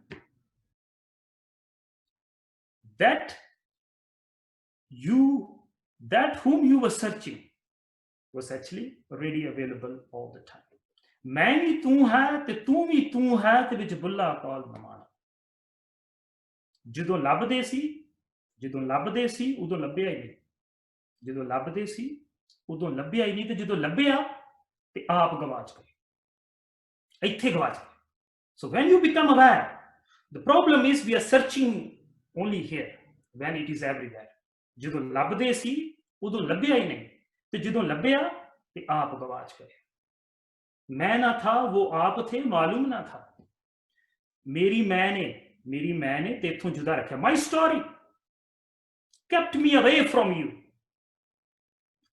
that whom you were searching was actually already available all the time. मैं भी तू है ते तू भी तू है ते विच बुल्ला कौल नमाना. ਜਦੋਂ ਲੱਭਦੇ ਸੀ ਉਦੋਂ ਲੱਭਿਆ ਹੀ ਨਹੀਂ. ਜਦੋਂ ਲੱਭਦੇ ਸੀ ਉਦੋਂ ਲੱਭਿਆ ਹੀ ਨਹੀਂ, ਤੇ ਜਦੋਂ ਲੱਭਿਆ ਤੇ ਆਪ ਗਵਾਚ ਗਏ, ਇੱਥੇ ਗਵਾਚ ਗਏ. So when you become aware, the problem is we are searching only here when it is everywhere. ਜਦੋਂ ਲੱਭਦੇ ਸੀ ਉਦੋਂ ਲੱਭਿਆ ਹੀ ਨਹੀਂ, ਤੇ ਜਦੋਂ ਲੱਭਿਆ ਤੇ ਆਪ ਗਵਾਚ ਗਏ. मैं ना था, वो आप थे, मालूम ना था. मेरी मैं ने तेथों जुदा रखा. My story kept me away from you.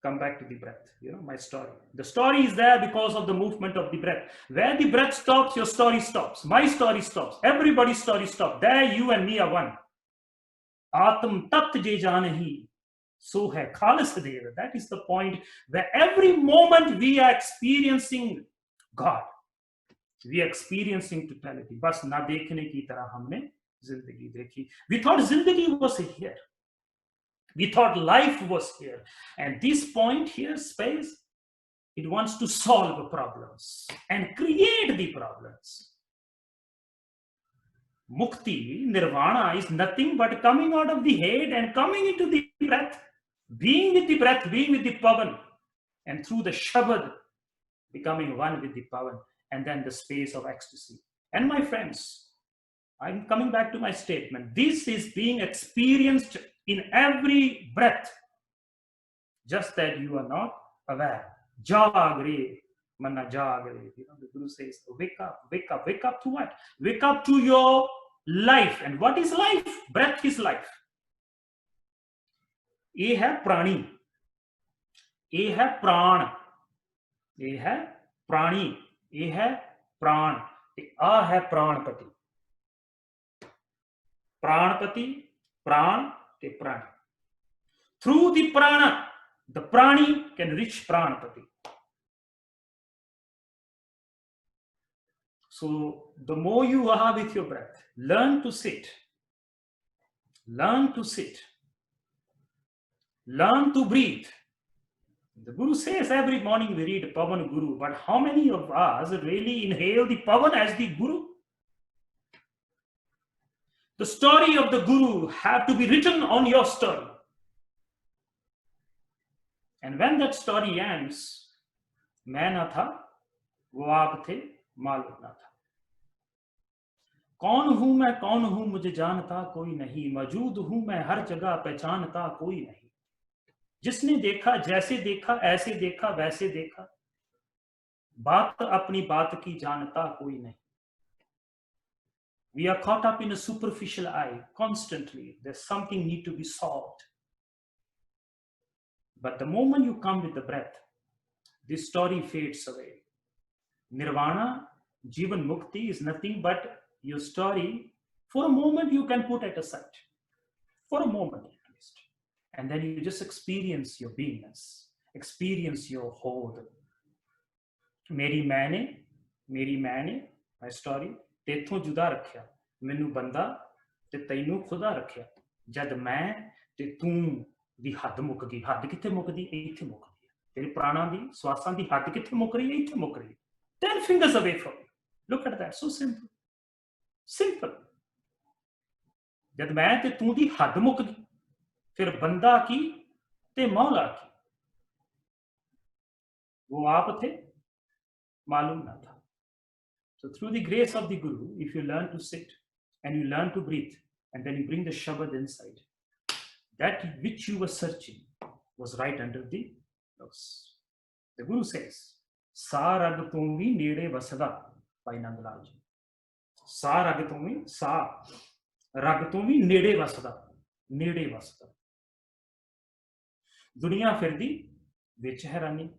Come back to the breath. My story. The story is there because of the movement of the breath. Where the breath stops, your story stops. My story stops. Everybody's story stops. There you and me are one. Atam tat je janahi. So hai khalis dev. That is the point where every moment we are experiencing God. We are experiencing totality. Bas na dekhne ki tarah humne zindagi dekhi. We thought zindagi was here. We thought life was here. And this point here, space, it wants to solve problems and create the problems. Mukti, nirvana is nothing but coming out of the head and coming into the breath, being with the breath, being with the pavan, and through the shabad, becoming one with the pavan, and then the space of ecstasy. And my friends, I'm coming back to my statement. This is being experienced in every breath, just that you are not aware. Jagre, manna jagre. You know, the Guru says, wake up, wake up, wake up to what? Wake up to your life. And what is life? Breath is life. ये है प्राणी, ये है प्राण, ये है प्राणी, ये है प्राण, आ है प्राणपति. Pranapati, pran, te prana. Through the prana, the prani can reach pranapati. So the more you are with your breath, learn to sit. Learn to sit. Learn to breathe. The Guru says every morning we read Pavan Guru, but how many of us really inhale the Pavan as the Guru? The story of the Guru have to be written on your story. And when that story ends, मैं ना था, वो आप थे, मालूम ना था. कौन हूं, मुझे जानता कोई नहीं, मौजूद हूं मैं हर जगह, पहचानता कोई नहीं. जिसने देखा, जैसे देखा, ऐसे देखा, वैसे देखा, बात अपनी बात की जानता कोई नहीं. We are caught up in a superficial eye constantly. There's something need to be solved. But the moment you come with the breath, this story fades away. Nirvana, Jivan Mukti is nothing but your story. For a moment you can put at aside. For a moment at least. And then you just experience your beingness. Experience your whole. Meri maine, my story, तेथों जुदा रखिया, मैनू बंदा ते तैनू खुदा रखिया. जद मैं ते तू दी हद मुक गई. हद किथे मुकदी? इत्थे मुक गई. तेरे प्राणा दी, श्वासां दी हद किथे मुक रही है? इत्थे मुक रही है. 10 fingers away from you. Look at that, so simple. Simple. जद मैं ते तू दी हद मुक गई, फिर बंदा की ते मौला की. वो आप थे, मालूम ना था. So through the grace of the Guru, if you learn to sit and you learn to breathe, and then you bring the Shabad inside, that which you were searching was right under the nose. The Guru says, Sa rag tumvi nede vasada, by Nandalal ji. Sa rag tumvi, sa rag tumvi nede vasada, nede vasada. Duniya firdi, vich hai rani,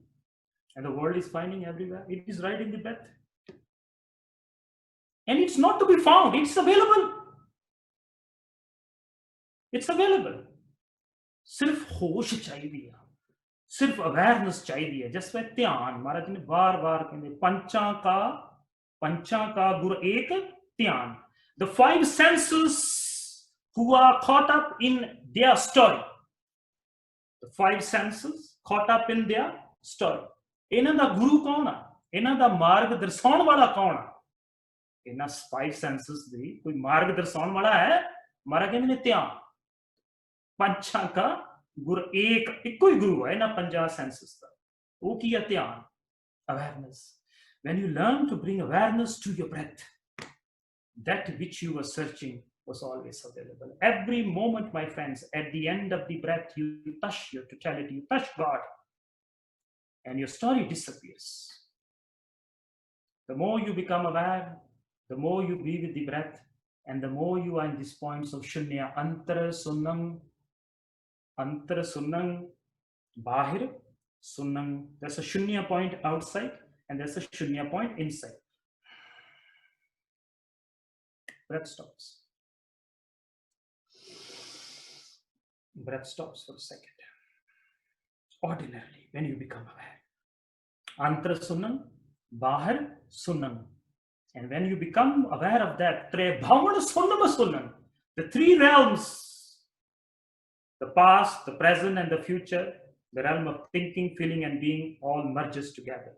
and the world is finding everywhere. It is right in the breath. And it's not to be found, it's available. It's available. सिर्फ होश चाहिए है, सिर्फ awareness चाहिए है. जैसे ध्यान, महाराज ने बार बार कहते, पंचा का गुर एक ध्यान. The 5 senses who are caught up in their story. The 5 senses caught up in their story. इन्हां दा गुरु कौन है? इन्हां दा मार्ग दर्शाउण वाला कौन है? इन्हां 5 senses दी कोई मार्ग दर्शाउण वाला है? महाराज कहते ने ध्यान. पंचा का गुरु एक, इको ही गुरु है ना 5 senses का. वो किया ध्यान, awareness. When you learn to bring awareness to your breath, that which you were searching was always available. Every moment, my friends, at the end of the breath, you touch your totality, you touch God, and your story disappears. The more you become aware, the more you be with the breath, and the more you are in these points of shunya, antara sunnang, bahir sunnang. There's a shunya point outside, and there's a shunya point inside. Breath stops. Breath stops for a second. ordinarily when you become aware. Antar sunan, bahar sunan. And when you become aware of that, Trebhavan Sunnama Sunan, the three realms, the past, the present, and the future, the realm of thinking, feeling, and being, all merges together.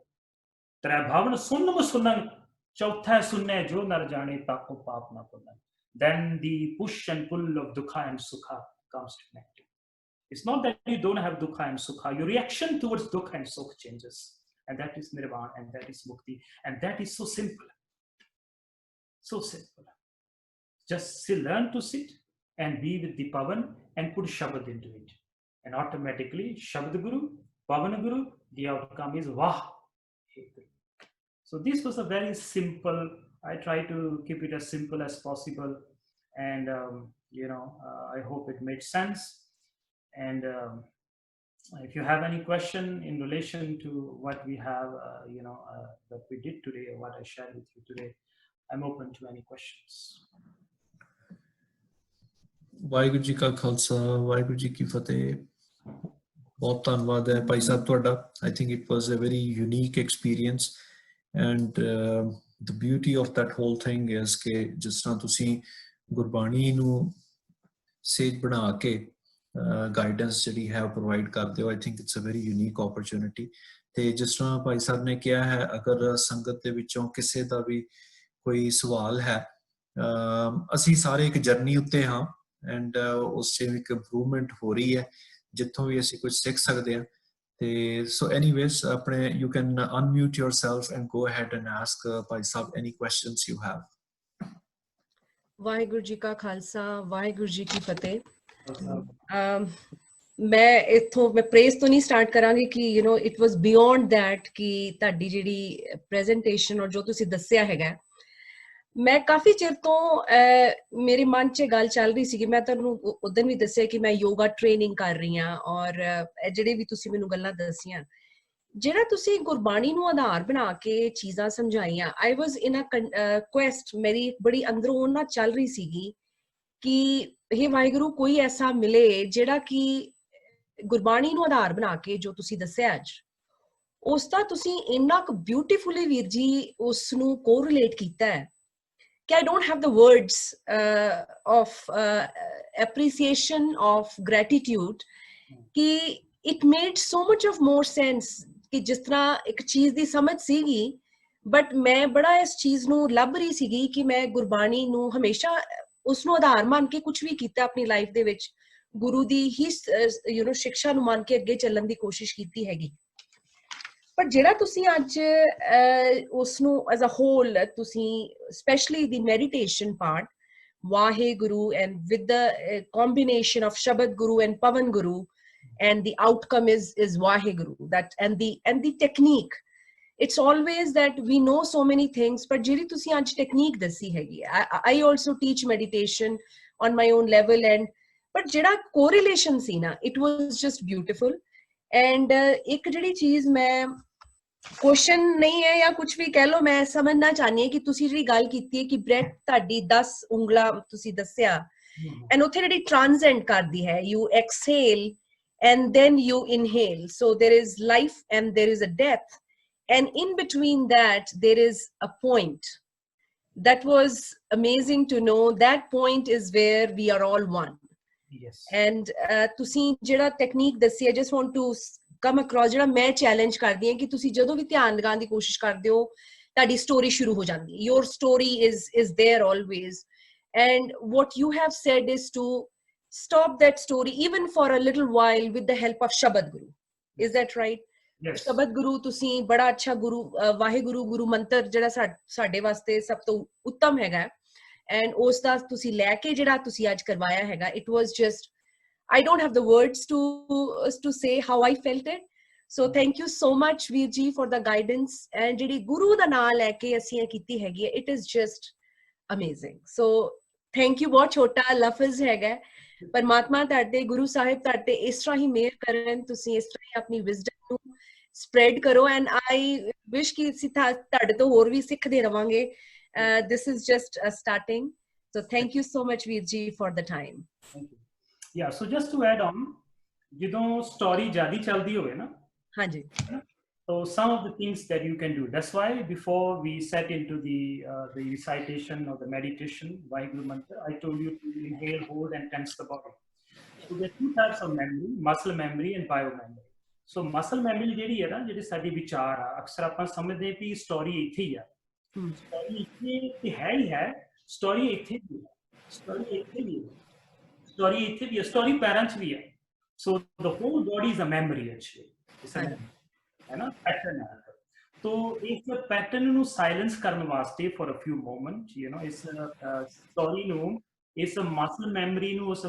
Trebhavan Sunnama Sunan, Chautha Sunne Jo Nar Jane Tako Paap Na Punan. Then the push and pull of Dukha and Sukha comes to connecting. It's not that you don't have Dukha and Sukha, your reaction towards Dukha and Sukha changes. And that is Nirvana, and that is Mukti, and that is so simple. So simple. Just learn to sit and be with the Pavan and put Shabad into it. And automatically, Shabad Guru, Pavan Guru, the outcome is Vah. So this was a very simple, I try to keep it as simple as possible. And, I hope it made sense. And if you have any question in relation to what we have, that we did today, or what I shared with you today, I'm open to any questions. Waheguru ji ਕਾ ਖਾਲਸਾ ਵਾਹਿਗੁਰੂ ਜੀ ਕੀ ਫਤਿਹ ਬਹੁਤ ਧੰਨਵਾਦ ਹੈ ਭਾਈ ਸਾਹਿਬ ਤੁਹਾਡਾ I think it was a very unique experience and the beauty of that whole thing is ਕਿ ਜਿਸ ਤਰ੍ਹਾਂ ਤੁਸੀਂ ਗੁਰਬਾਣੀ ਨੂੰ ਸੇਜ ਬਣਾ ਕੇ ਗਾਈਡੈਂਸ ਜਿਹੜੀ ਹੈ ਪ੍ਰੋਵਾਈਡ ਕਰਦੇ ਹੋ I think it's a very unique opportunity ਤੇ ਜਿਸ ਤਰ੍ਹਾਂ ਭਾਈ ਸਾਹਿਬ ਨੇ ਕਿਹਾ ਹੈ ਅਗਰ ਸੰਗਤ ਦੇ ਵਿੱਚੋਂ ਕਿਸੇ ਦਾ ਵੀ ਕੋਈ ਸਵਾਲ ਹੈ ਅਸੀਂ ਸਾਰੇ ਇੱਕ ਜਰਨੀ ਉੱਤੇ ਹਾਂ ਐਂਡ ਉਸ 'ਚ ਇੱਕ ਇੰਪਰੂਵਮੈਂਟ ਹੋ ਰਹੀ ਹੈ ਜਿੱਥੋਂ ਵੀ ਅਸੀਂ ਕੁਝ ਸਿੱਖ ਸਕਦੇ ਹਾਂ ਤੇ ਸੋ ਐਨੀਵੇਜ਼ ਆਪਣੇ you can unmute yourself and go ahead and ask Bhai Sahib any questions you have. Waheguru ji ਕਾ ਖਾਲਸਾ ਵਾਹਿਗੁਰੂ ਜੀ ਕੀ ਫਤਿਹ ਮੈਂ ਇੱਥੋਂ ਮੈਂ ਪ੍ਰੇਜ਼ ਤੋਂ ਨਹੀਂ ਸਟਾਰਟ ਕਰਾਂਗੀ ਕਿ ਇਟ ਵਾਸ ਬਿਯੋਂਡ ਦੈਟ ਕਿ ਤੁਹਾਡੀ ਜਿਹੜੀ ਪ੍ਰੈਜੈਂਟੇਸ਼ਨ ਔਰ ਜੋ ਤੁਸੀਂ ਦੱਸਿਆ ਹੈਗਾ ਮੈਂ ਕਾਫੀ ਚਿਰ ਤੋਂ ਮੇਰੇ ਮਨ 'ਚ ਗੱਲ ਚੱਲ ਰਹੀ ਸੀ ਕਿ ਮੈਂ ਤੁਹਾਨੂੰ ਉਦੋਂ ਵੀ ਦੱਸਿਆ ਕਿ ਮੈਂ ਯੋਗਾ ਟ੍ਰੇਨਿੰਗ ਕਰ ਰਹੀ ਹਾਂ ਔਰ ਜਿਹੜੇ ਵੀ ਤੁਸੀਂ ਮੈਨੂੰ ਗੱਲਾਂ ਦੱਸੀਆਂ ਜਿਹੜਾ ਤੁਸੀਂ ਗੁਰਬਾਣੀ ਨੂੰ ਆਧਾਰ ਬਣਾ ਕੇ ਚੀਜ਼ਾਂ ਸਮਝਾਈਆਂ ਆਈ ਵਾਸ ਇਨ ਅ ਕੁਐਸਟ ਮੇਰੀ ਬੜੀ ਅੰਦਰੋਂ ਨਾ ਚੱਲ ਰਹੀ ਸੀਗੀ ਕਿ ਇਹ ਵਾਹਿਗੁਰੂ ਕੋਈ ਐਸਾ ਮਿਲੇ ਜਿਹੜਾ ਕਿ ਗੁਰਬਾਣੀ ਨੂੰ ਆਧਾਰ ਬਣਾ ਕੇ ਜੋ ਤੁਸੀਂ ਦੱਸਿਆ ਅੱਜ ਉਸ ਦਾ ਤੁਸੀਂ ਇੰਨਾ ਕੁ ਬਿਊਟੀਫੁਲੀ ਵੀਰ ਜੀ ਉਸ ਨੂੰ ਕੋਰਿਲੇਟ ਕੀਤਾ ਹੈ ਕਿ I don't have the words of appreciation of gratitude ਕਿ it made so much of more sense ਕਿ ਜਿਸ ਤਰ੍ਹਾਂ ਇੱਕ ਚੀਜ਼ ਦੀ ਸਮਝ ਸੀਗੀ ਬਟ ਮੈਂ ਬੜਾ ਇਸ ਚੀਜ਼ ਨੂੰ ਲੱਭ ਰਹੀ ਸੀਗੀ ਕਿ ਮੈਂ ਗੁਰਬਾਣੀ ਨੂੰ ਹਮੇਸ਼ਾ ਉਸ ਨੂੰ ਆਧਾਰ ਮੰਨ ਕੇ ਕੁਝ ਵੀ ਕੀਤਾ ਆਪਣੀ ਲਾਈਫ ਦੇ ਵਿੱਚ ਗੁਰੂ ਦੀ ਹੀ ਸਿੱਖਿਆ ਨੂੰ ਮੰਨ ਕੇ ਅੱਗੇ ਚੱਲਣ ਦੀ ਕੋਸ਼ਿਸ਼ ਕੀਤੀ ਹੈਗੀ ਪਰ ਜਿਹੜਾ ਤੁਸੀਂ ਅੱਜ ਉਸ ਨੂੰ ਐਜ਼ ਅ ਹੋਲ ਤੁਸੀਂ specially the meditation part Waheguru and with the combination of Shabad Guru and Pavan Guru and the outcome is Vaheguru that and the technique it's always that we know so many things but ਜਿਹੜੀ ਤੁਸੀਂ ਅੱਜ technique ਦੱਸੀ ਹੈਗੀ I also teach meditation on my own level and but ਜਿਹੜਾ correlation ਸੀ ਨਾ it was just beautiful and ਇੱਕ ਜਿਹੜੀ ਚੀਜ਼ ਮੈਂ ਕੁਐਸਚਨ ਨਹੀਂ ਹੈ ਜਾਂ ਕੁਝ ਵੀ ਕਹਿ ਲਓ ਮੈਂ ਸਮਝਣਾ ਚਾਹਨੀ ਹਾਂ ਕਿ ਤੁਸੀਂ ਜਿਹੜੀ ਗੱਲ ਕੀਤੀ ਹੈ ਕਿ ਬ੍ਰੈਥ ਤੁਹਾਡੀ 10 ਉਂਗਲਾਂ ਤੁਸੀਂ ਦੱਸਿਆ ਐਂਡ ਉੱਥੇ ਜਿਹੜੀ ਟ੍ਰਾਂਜ਼ੈਂਡ ਕਰਦੀ ਹੈ you ਐਕਸਹੇਲ and then you inhale so there is life and there is a death and in between that there is a point that was amazing to know that point is where we are all one yes and ਤੁਸੀਂ ਜਿਹੜਾ technique ਦੱਸੀ I just want to come across ਜਿਹੜਾ ਮੈਂ challenge ਕਰਦੀ ਹਾਂ ਕਿ ਤੁਸੀਂ ਜਦੋਂ ਵੀ ਧਿਆਨ ਲਗਾਉਣ ਦੀ ਕੋਸ਼ਿਸ਼ ਕਰਦੇ ਹੋ ਤੁਹਾਡੀ ਸਟੋਰੀ ਸ਼ੁਰੂ ਹੋ ਜਾਂਦੀ ਹੈ your story is there always and what you have said is to stop that story even for a little while with the help of Shabad Guru. Is that right? yes Shabad Guru ਤੁਸੀਂ ਬੜਾ ਅੱਛਾ ਗੁਰੂ ਵਾਹਿਗੁਰੂ ਗੁਰੂ ਮੰਤਰ ਜਿਹੜਾ ਸਾਡੇ ਵਾਸਤੇ ਸਭ ਤੋਂ ਉੱਤਮ ਹੈਗਾ and ਉਸ ਦਾ ਤੁਸੀਂ ਲੈ ਕੇ ਜਿਹੜਾ ਤੁਸੀਂ ਅੱਜ ਕਰਵਾਇਆ ਹੈਗਾ it was just I don't have the words to say how I felt it so thank you so much Veer ji for the guidance and ਜਿਹੜੀ ਗੁਰੂ ਦਾ ਨਾਮ ਲੈ ਕੇ ਅਸੀਂ ਇਹ ਕੀਤੀ ਹੈਗੀ ਹੈ it is just amazing so thank you ਬਹੁਤ ਛੋਟਾ ਲਫ਼ਜ਼ ਹੈਗਾ ਪਰਮਾਤਮਾ ਤੁਹਾਡੇ ਗੁਰੂ ਸਾਹਿਬ ਤੁਹਾਡੇ ਇਸ ਤਰ੍ਹਾਂ ਹੀ ਮਿਹਰ ਕਰਨ ਤੁਸੀਂ ਇਸ ਤਰ੍ਹਾਂ ਹੀ ਆਪਣੀ ਵਿਜ਼ਡਮ ਨੂੰ ਸਪਰੈਡ ਕਰੋ ਐਂਡ ਆਈ ਵਿਸ਼ ਕਿ ਅਸੀਂ ਤੁਹਾਡੇ ਤੋਂ ਹੋਰ ਵੀ ਸਿੱਖਦੇ ਰਵਾਂਗੇ this is just a starting so thank you so much Veer ji for the time thank you yeah so just to add on ਜਦੋਂ ਸਟੋਰੀ ਜਿਆਦਾ ਚੱਲਦੀ ਹੋਵੇ ਨਾ, ਹਾਂਜੀ, so some of the things that you can do. That's why before we set into the recitation or the meditation, Vaheguru Mantra, I told you to inhale, hold, and tense the body. So there are two types of memory: muscle memory and bio memory. So muscle memory ਜਿਹੜੀ ਹੈ ਨਾ, ਜਿਹੜੇ ਸਾਡੇ ਵਿਚਾਰ ਆ, ਅਕਸਰ ਆਪਾਂ ਸਮਝਦੇ ਕਿ ਸਟੋਰੀ ਇੱਥੇ ਹੀ ਆ, ਸਟੋਰੀ ਇੱਥੇ ਤੇ ਹੈ ਹੀ ਹੈ, ਸਟੋਰੀ ਇੱਥੇ ਵੀ ਹੈ, ਸਟੋਰੀ ਇੱਥੇ ਵੀ ਹੈ, ਸਟੋਰੀ ਇੱਥੇ ਵੀ ਹੈ, ਸਟੋਰੀ ਪੈਰਾਂ 'ਚ ਵੀ ਹੈ. So the whole body is a memory actually. It's a memory. है ना, पैटर्न है. तो इस पैटर्न ਨੂੰ ਸਾਇਲੈਂਸ ਕਰਨ ਵਾਸਤੇ for a few moments, you know, ਇਸ ਸਟੋਰੀ ਨੂੰ, ਇਸ ਮਸਲ ਮੈਮਰੀ ਨੂੰ, ਉਸ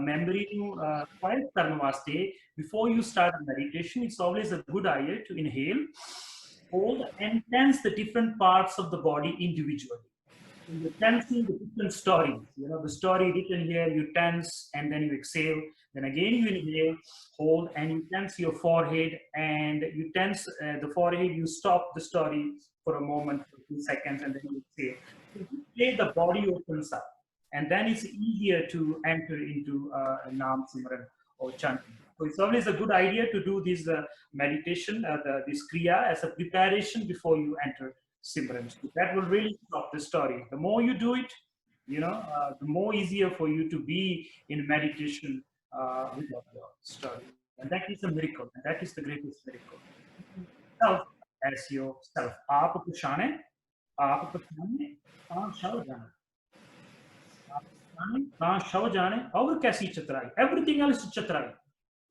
ਮੈਮਰੀ ਨੂੰ ਕੁਆਇਟ ਕਰਨ ਵਾਸਤੇ, before you start meditation, it's always a good idea to inhale, hold, and tense the different parts of the body individually. So you're tensing the different stories. You know, the story written here, you tense and then you exhale. Then again you inhale, hold, and you tense your forehead, and you tense the forehead. You stop the story for a moment, for 2 seconds, and then you exhale. So this way the body opens up, and then it's easier to enter into Naam Simran or chanting. So it's always a good idea to do this meditation, this Kriya, as a preparation before you enter Simran. So that will really stop the story. The more you do it, you know, the more easier for you to be in meditation without your story. And that is a miracle, and that is the greatest miracle. Self as yourself. Aap pashane, taan shav jane. Aap pashane, taan shav jane. Aur kaisi chatrai? Everything else is chatrai.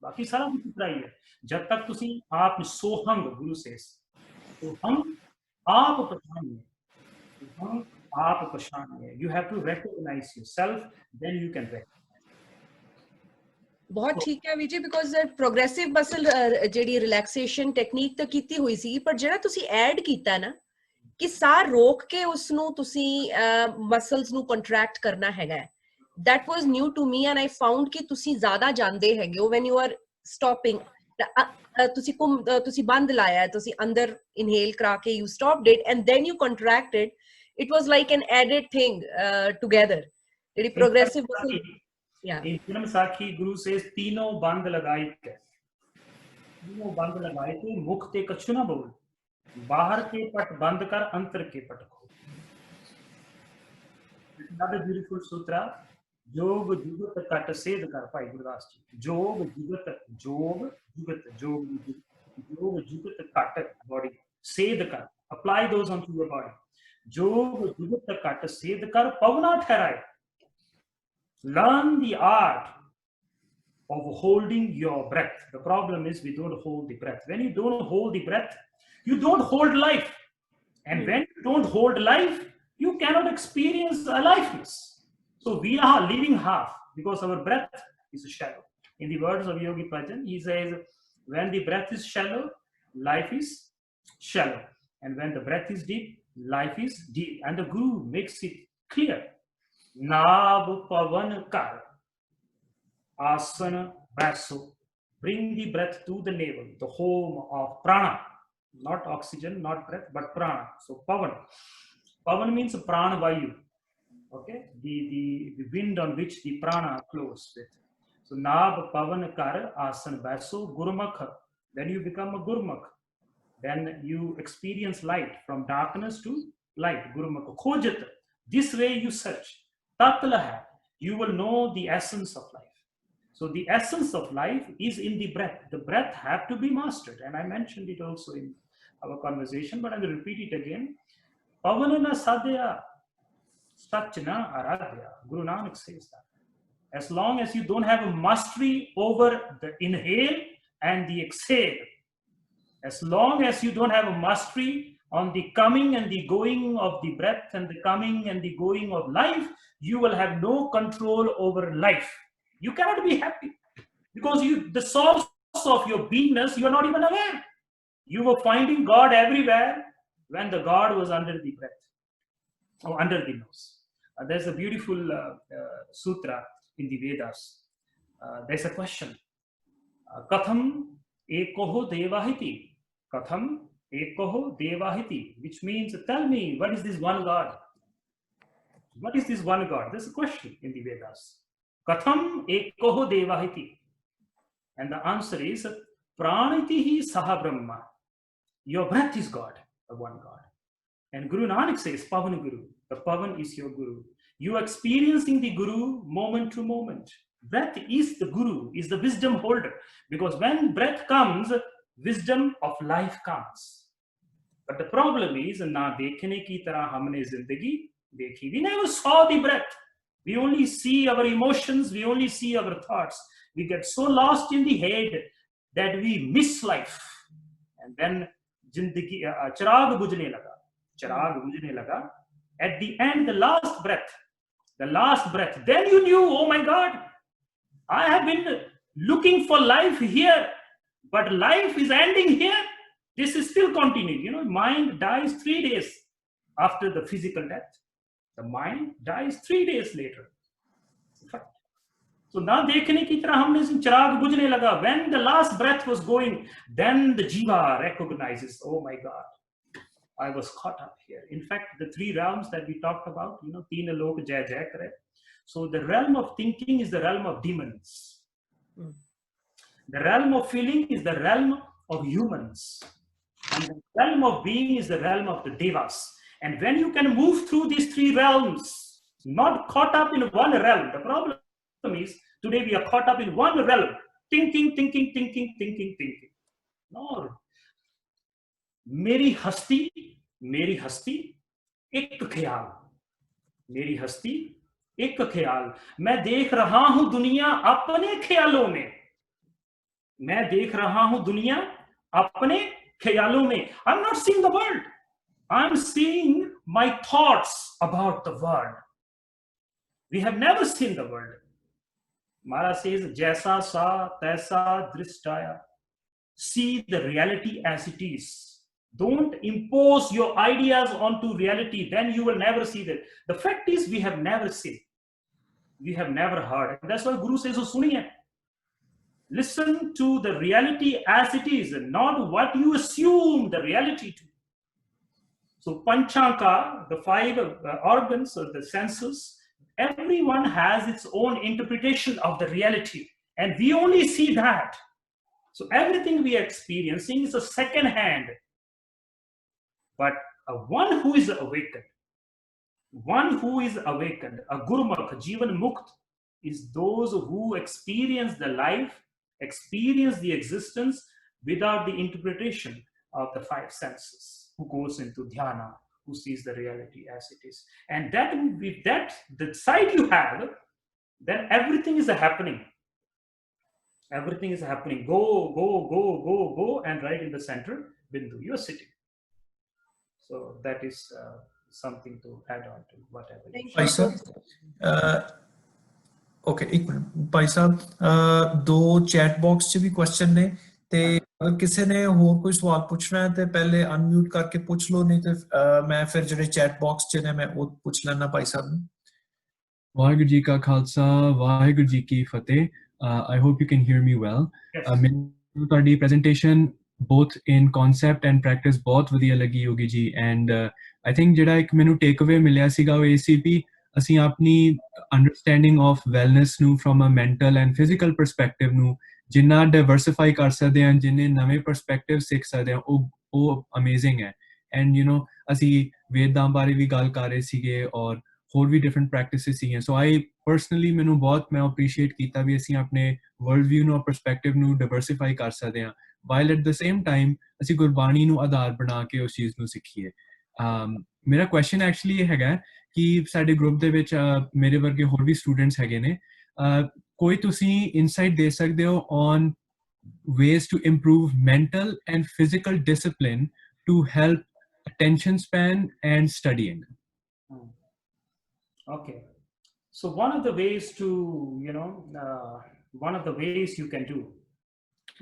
बाकी सारा कुछ चतराई है. जब तक तुसी आप सोहंग, गुरु says, सोहंग आप पहचानिए, सोहंग आप पहचानिए. You have to recognize yourself, then you can recognize. ਬਹੁਤ ਠੀਕ ਹੈ ਵਿਜੇ, ਬਿਕੋਜ਼ ਪ੍ਰੋਗਰੈਸਿਵ ਮਸਲ ਜਿਹੜੀ ਰਿਲੈਕਸੇਸ਼ਨ ਟੈਕਨੀਕ ਤਾਂ ਕੀਤੀ ਹੋਈ ਸੀ, ਪਰ ਜਿਹੜਾ ਤੁਸੀਂ ਐਡ ਕੀਤਾ ਨਾ ਕਿ ਸਾਹ ਰੋਕ ਕੇ ਉਸ ਨੂੰ ਤੁਸੀਂ ਮਸਲਸ ਨੂੰ ਕੰਟਰੈਕਟ ਕਰਨਾ ਹੈਗਾ, that was new to me, and I found ਕਿ ਤੁਸੀਂ ਜ਼ਿਆਦਾ ਜਾਣਦੇ ਹੈਗੇ ਹੋ when you are stopping. ਤੁਸੀਂ ਬੰਦ ਲਾਇਆ, ਤੁਸੀਂ ਅੰਦਰ ਇਨਹੇਲ ਕਰਾ ਕੇ you stopped it and then you contracted. It was like an added thing together. ਜਿਹੜੀ progressive muscle, in film Sakhi, Guru says, तीनों बंद लगाए के, तीनों बंद लगाए के, मुख ते कछु ना बोल, बाहर के पट बंद कर, अंतर के पट खोल. Another beautiful sutra. जोग जुगत कट सेध कर, भाई गुरदास जी. जोग जुगत, जोग जुगत, जोग जुगत कट body, सेध कर, apply those onto your body. जोग जुगत कट सेध कर, पवना ठहराए. Learn the art of holding your breath. The problem is we don't hold the breath. When you don't hold the breath, you don't hold life. And when you don't hold life, you cannot experience aliveness. So we are living half because our breath is shallow. In the words of Yogi Bhajan, he says, when the breath is shallow, life is shallow. And when the breath is deep, life is deep. And the Guru makes it clear. Nab pavan kar, asana baso. Bring the breath to the navel, the home of prana. Not oxygen, not breath, but prana. So pavan. Pavan means prana vayu. Okay, the wind on which the prana flows with. So nab pavan kar asan baso gurmukh. Then you become a gurmukh. Then you experience light, from darkness to light. Gurmukh khojat. This way you search. Tatla hai. You will know the essence of life. So the essence of life is in the breath. The breath have to be mastered, and I mentioned it also in our conversation, but I will repeat it again. Pavanana sadhya. Sachna aradhya. Guru Nanak says that. As long as you don't have a mastery over the inhale and the exhale, as long as you don't have a mastery on the coming and the going of the breath and the coming and the going of life, you will have no control over life. You cannot be happy because the source of your beingness, you are not even aware. You were finding God everywhere when the God was under the breath. Or under the nose. There's a beautiful sutra in the Vedas. There's a question. Katham ekoho devahiti. Katham ekoho devahiti. Which means, tell me, what is this one God? What is this one God? There's a question in the Vedas. Katham ekoho devahiti. And the answer is Pranitihi Saha Brahma. Your breath is God, the one God. And Guru Nanak says, Pavan Guru, the Pavan is your Guru. You are experiencing the Guru moment to moment. Breath is the Guru, is the wisdom holder. Because when breath comes, wisdom of life comes. But the problem is, na dekhne ki tarah humne zindagi dekhi. We never saw the breath. We only see our emotions, we only see our thoughts. We get so lost in the head that we miss life. And then jindagi chirag bujhne laga. Chirag bujhne laga. At the end, the last breath, then you knew, oh my God, I have been looking for life here, but life is ending here. This is still continuing. You know, mind dies 3 days after the physical death. The mind dies 3 days later. So now dekhne ki tarah humne chirag bujhne laga. When the last breath was going, then the jiva recognizes, oh my God, I was caught up here. In fact, the 3 realms that we talked about, you know, teen lok jai jai kare. So the realm of thinking is the realm of demons. The realm of feeling is the realm of humans. And the realm of being is the realm of the devas. And when you can move through these 3 realms, not caught up in one realm, the problem is today we are caught up in one realm, thinking. No. मेरी हस्ती एक ख्याल, मेरी हस्ती एक ख्याल, मैं देख रहा हूं दुनिया अपने ख्यालों में, मैं देख रहा हूं दुनिया अपने ख्यालों में. I'm not seeing the world, I'm seeing my thoughts about the world. We have never seen the world. Mara says, jaisa sa taisa drishtaya. See the reality as it is. Don't impose your ideas onto reality, then you will never see that. The fact is, we have never seen, we have never heard. And that's why Guru says, oh, suniye. Listen to the reality as it is, and not what you assume the reality to. So Panchanka, the 5 organs or the senses, everyone has its own interpretation of the reality, and we only see that. So everything we are experiencing is a second hand. But one who is awakened, a Gurmukh, Jivan Mukt, is those who experience the life, experience the existence without the interpretation of the 5 senses, who goes into dhyana, who sees the reality as it is. And that, with that, the side you have, then everything is happening. Everything is happening. Go, and right in the center, Bindu, you are sitting. So that is something to add on to whatever. भाई साहब, okay एक minute भाई साहब, 2 chat box च भी question ने ते अगर किसी ने होर कोई सवाल पूछना है ते पहले अनम्यूट करके पूछ लो, नहीं तो मैं फिर जेडे चैट बॉक्स च ने मैं वो पूछ लेना भाई साहब ने. वाहिगुरु जी का खालसा, वाहिगुरु जी की फतेह. I hope you can hear me well. ਮੈਨੂੰ ਤੁਹਾਡੀ presentation both in concept and practice ਬਹੁਤ ਵਧੀਆ ਲੱਗੀ ਯੋਗੀ ਜੀ. and I think ਜਿਹੜਾ ਇੱਕ ਮੈਨੂੰ ਟੇਕ ਅਵੇ ਮਿਲਿਆ ਸੀਗਾ ਉਹ ACP, ਅਸੀਂ ਆਪਣੀ ਅੰਡਰਸਟੈਂਡਿੰਗ ਆਫ ਵੈਲਨੈਸ ਨੂੰ from a mental and physical perspective ਨੂੰ ਜਿੰਨਾ ਡਾਇਵਰਸਿਫਾਈ ਕਰ ਸਕਦੇ ਹਾਂ, ਜਿੰਨੇ ਨਵੇਂ ਪਰਸਪੈਕਟਿਵ ਸਿੱਖ ਸਕਦੇ ਹਾਂ, ਉਹ ਅਮੇਜ਼ਿੰਗ ਹੈ. ਐਂਡ ਯੂ ਨੋ ਅਸੀਂ ਵੇਦਾਂ ਬਾਰੇ ਵੀ ਗੱਲ ਕਰ ਰਹੇ ਸੀਗੇ ਔਰ ਹੋਰ ਵੀ ਡਿਫਰੈਂਟ ਪ੍ਰੈਕਟਿਸਿਸ ਸੀਗੀਆਂ. ਸੋ ਆਈ ਪਰਸਨਲੀ ਮੈਨੂੰ ਬਹੁਤ ਮੈਂ ਅਪਰੀਸ਼ੀਏਟ ਕੀਤਾ ਵੀ ਅਸੀਂ ਆਪਣੇ ਵਰਲਡ ਵਿਊ ਨੂੰ, ਪਰਸਪੈਕਟਿਵ ਨੂੰ ਡਾਇਵਰਸਿਫਾਈ ਕਰ ਸਕਦੇ ਹਾਂ, while at the same time ਅਸੀਂ ਗੁਰਬਾਣੀ ਨੂੰ ਆਧਾਰ ਬਣਾ ਕੇ ਉਸ ਚੀਜ਼ ਨੂੰ ਸਿੱਖੀਏ. ਮੇਰਾ ਕੁਐਸਚਨ ਐਕਚੁਅਲੀ ਇਹ ਹੈਗਾ ਕਿ ਸਾਡੇ ਗਰੁੱਪ ਦੇ ਵਿੱਚ ਮੇਰੇ ਵਰਗੇ ਹੋਰ ਵੀ ਸਟੂਡੈਂਟਸ ਹੈਗੇ ਨੇ, ਕੋਈ ਤੁਸੀਂ ਇਨਸਾਈਟ ਦੇ ਸਕਦੇ ਹੋ on ways to improve mental and physical discipline to help attention span and studying? Okay, so one of the ways to, one of the ways you can do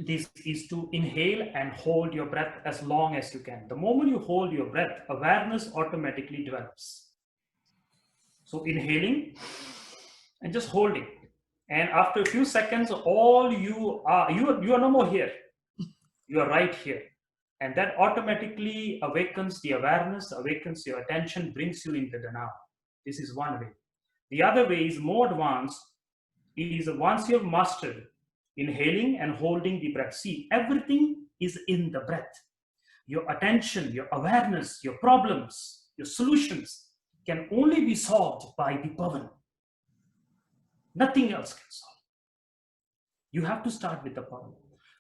this is to inhale and hold your breath as long as you can. The moment you hold your breath, awareness automatically develops. So inhaling and just holding, and after a few seconds, all you are no more here. You are right here, and that automatically awakens the awareness, awakens your attention, brings you into the now. This is one way. The other way is more advanced. Is once you have mastered inhaling and holding the breath. See, everything is in the breath. Your attention, your awareness, your problems, your solutions can only be solved by the pavan. Nothing else can solve. You have to start with the pavan.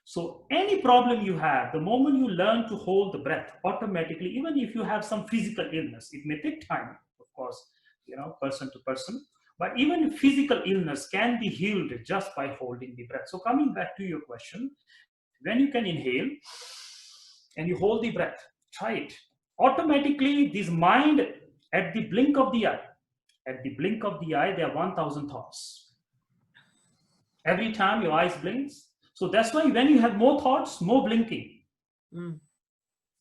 So any problem you have, the moment you learn to hold the breath, automatically, even if you have some physical illness, it may take time, of course, person to person, but even physical illness can be healed just by holding the breath. So coming back to your question, when you can inhale and you hold the breath, try it. Automatically, this mind, at the blink of the eye, there are 1,000 thoughts. Every time your eyes blinks. So that's why when you have more thoughts, more blinking.